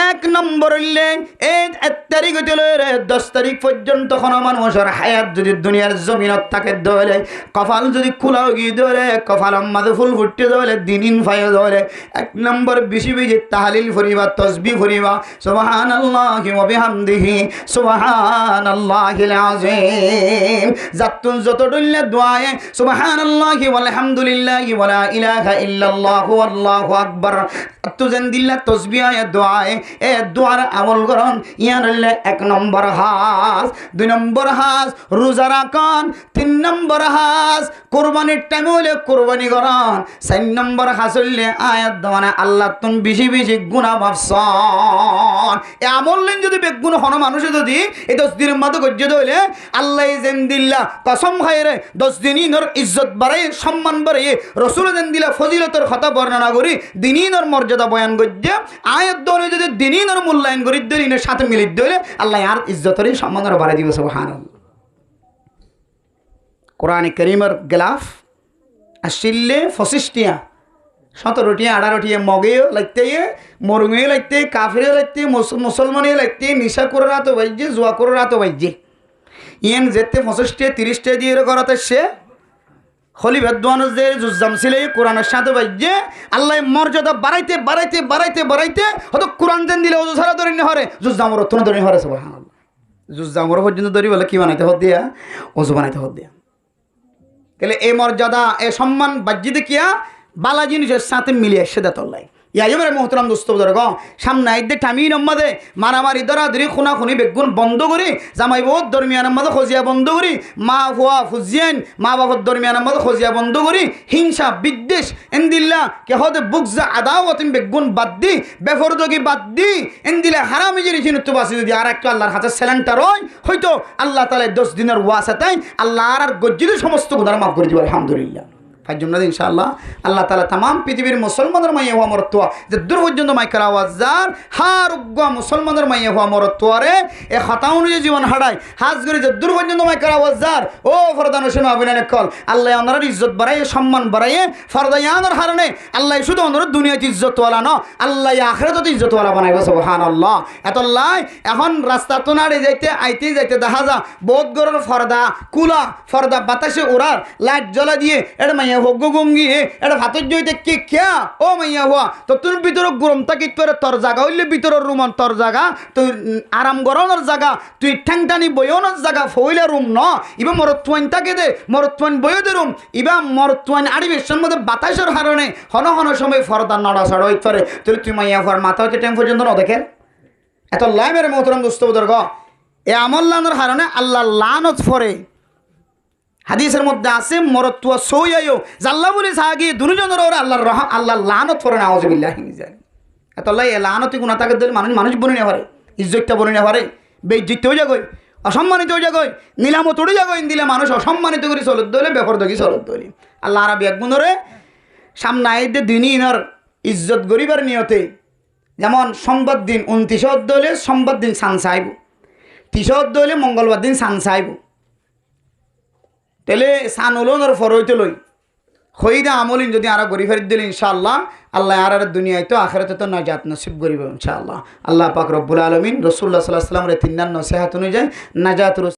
[SPEAKER 1] 1 নম্বর হইলে এই 1 তারিখ হইতে 10 তারিখ পর্যন্ত কোনো মানুষের হায়াত যদি দুনিয়ার জমিনত থাকে ধরে কপাল যদি খোলা গিয়ে ধরে কপালের মাঝে ফুল ফুটতে ধরে দিন ফায় ধরে 1 নম্বর বেশি বেশি তাহলিল ফরিবা তসবিহ ফরিবা সুবহানাল্লাহি ওয়া বিহামদিহি সুবহানাল্লাহিল আযীম। যাতুন যত ডুললে দোয়ায়ে সুবহানাল্লাহি ওয়ালহামদুলিল্লাহি ওয়ালা ইলাহা ইল্লাল্লাহু আল্লাহু আকবার তুজান দিল্লা তসবিহ এ দোয়ায়ে এ দোয়ার আমল করন ইয়ার 1 নম্বর হাজ। 2 নম্বর হাজ রোজা রাখুন। 3 নম্বর হাজ কুরবানির টাইম হইলে কুরবানি করন। 4 নম্বর হাজ হইলে আয়াত দওয়ানে আল্লাহ তুন বেশি বেশি গুনাহ মাফসন। এ আমল লেন যদি বেগুন হন মানুষে যদি এই 10 দিনের মধ্যে গজ্জে হইলে আল্লাহ যেন দিল্লা কসম খায়রে 10 দিনের ইজ্জত বাড়াই সম্মান বাড়াই রাসূল যেন দিলা ফজিলতের কথা বর্ণনা করি দিনের মর্যাদা বয়ান গজ্জে আয়াত দওয়ানে যদি দিনের মূল্যায়ন করি দিনের সাথে মিলিত হইলে আল্লাহ আর ইজ্জতের সম্মানের বাড়াই দিব। সুবহানাল্লাহ। কোরআন করিমের গেলাফ আসিলে 25 টিয়া 17 টিয়া 18 টিয়া মগেও লাগতে মরুঙেও লাগতে কাফিরেও লাগতে মুসলমানেও লাগতে নিশা করে রাত বাইজে জুয়া করে রাত বাইজে ইয়েন যেতে 25 টিয়া 30 টিয়া দিয়ে করাতে সে খলিফাদ্দানদের জুজাম ছিলে কোরআনের সাথে বাইজে আল্লাহ মর্যাদা বাড়াইতে বাড়াইতে বাড়াইতে বাড়াইতে হয়তো কোরআন দেন দিলে ওজু ছাড়া ধরে নি হরে জুজামর অত্যন্ত ধরে হরে সুবহানাল্লাহ জুজামর পর্যন্ত ধরি বলে কি বানাইতে হদ দিয়া ওজু বানাইতে হদ দিয়া তাহলে এই মর্যাদা এই সম্মান বাজ্যিতে কিয়া বালা জিনিসের সাথে মিলিয়ে এসে দেতল্লাই ইয়াইবারে মোহতরাম দোস্ত বুজুর্গ সামনে আইদে টামি নম্মাদে মারামারি দরাদরি খুনাখুনি বেগুন বন্ধ করি জামাই বহুত দরমিয়ান মাদে খজিয়া বন্ধ করি মা হুয়া ফুজিয়ান মা বাবার দরমিয়ান মাদে খজিয়া বন্ধ করি হিংসা বিদ্বেষ এন্দিল্লা কে হদে বুকজা আদাওয়াতিন বেগুন বাদ দি বেফরদগি বাদ দি এন্দিলে হারামি জিনিস তো বাসি যদি আর একটু আল্লাহর হাতে সেলেন্টার হয় হয়তো আল্লাহ তাআলা 10 দিনের ওয়াসাতাই আল্লাহ আর গজ্জিদের সমস্ত গুনাহ মাফ করে দিবেন আলহামদুলিল্লাহ ফাইজুমনা ইনশাআল্লাহ আল্লাহ তাআলা तमाम পৃথিবীর মুসলমানদের মাইয়া হওয়া মরত্বা যে দূর পর্যন্ত মাইকার আওয়াজ যার হার উগ্গা মুসলমানদের মাইয়া হওয়া মরত্বারে এ খাতা অনুযায়ী জীবন হারায় হাজ করে যে দূর পর্যন্ত মাইকার আওয়াজ যার ও ফরদান হোসেন আবিনান কল আল্লাহ ওনার ইজ্জত বাড়াইয়ে সম্মান বাড়াইয়ে ফরদায়ানোর হারণে আল্লাহ শুধু ওনার দুনিয়াতে ইজ্জতওয়ালা ন আল্লাহ আখিরাতে ইজ্জতওয়ালা বানাইবে সুবহানাল্লাহ এতলাই এখন রাস্তা তো নাড়ে যাইতে আইতে যাইতে দেখা যা বহুত গরর ফরদা কুলা ফরদা বাতাসে ওড়ার লাইট জ্বলা দিয়ে এটা মাইয়া হোক গঙ্গি এটা ভাতের জয়তে কে খেয়া ও মাইয়া হওয়া তো তোর ভিতরে গরম থাকি তোর তোর জায়গা হইলে ভিতরের রুমন তোর জায়গা তুই আরাম গরমের জায়গা তুই ঠ্যাং টানি বয়নের জায়গা ফইলে রুম ন ইবা মরত্বাইন থাকে দে মরত্বাইন বয়ে দে রুম ইবা মরত্বাইন আড়িবেশন মধ্যে বাতাসের হারণে হন হন সময় ফরদার নড়াচড়া হইতে পারে তুই মাইয়া হওয়ার মাথা হইতে টাইম পর্যন্ত ন দেখেন এত লাইমের মোহতরম দোস্ত বুজুর্গ এ আমল লানোর হারণে আল্লাহ লানত ফরে হাদিসের মধ্যে আছে মরত্তুয়া সৌয়ায়ও জাল্লা বলে সাগি দুজনের ওরা আল্লাহর রহম আল্লাহ লানত ফরে না আউযুবিল্লাহি মিন যালিক এতলাই এ লানতি গুনাহ তাকে দিলে মানুষ বনে না পারে ইজ্জতটা বনে না পারে বেইজ্জত হয়ে যাগই অসম্মানিত হয়ে যাগই নিলামত উড়ে যাগই দিলে মানুষ অসম্মানিত করে চলত দলে বেফরদগি চলত দলি আল্লাহ আরবি এক গুণরে সামনে আইদে দিনইনর ইজ্জত গরিবার নিয়তে যেমন সোমবার দিন 29 দলে সোমবার দিন সান চাইব 30 দলে মঙ্গলবার দিন সান চাইব তেলে সান উলোনের ফরইতে লই খইদা আমলিন যদি আরা গরি ফেরত দিলে ইনশাআল্লাহ আল্লাহ আর দুনিয়ায় তো আখিরাতে তো নাজাত নসিব করিবে ইনশাআল্লাহ আল্লাহ পাক রব্বুল আলামিন রাসূলুল্লাহ সাল্লাল্লাহু আলাইহি ওয়াসাল্লামের তিন নসিহত অনুযায়ী নাজাত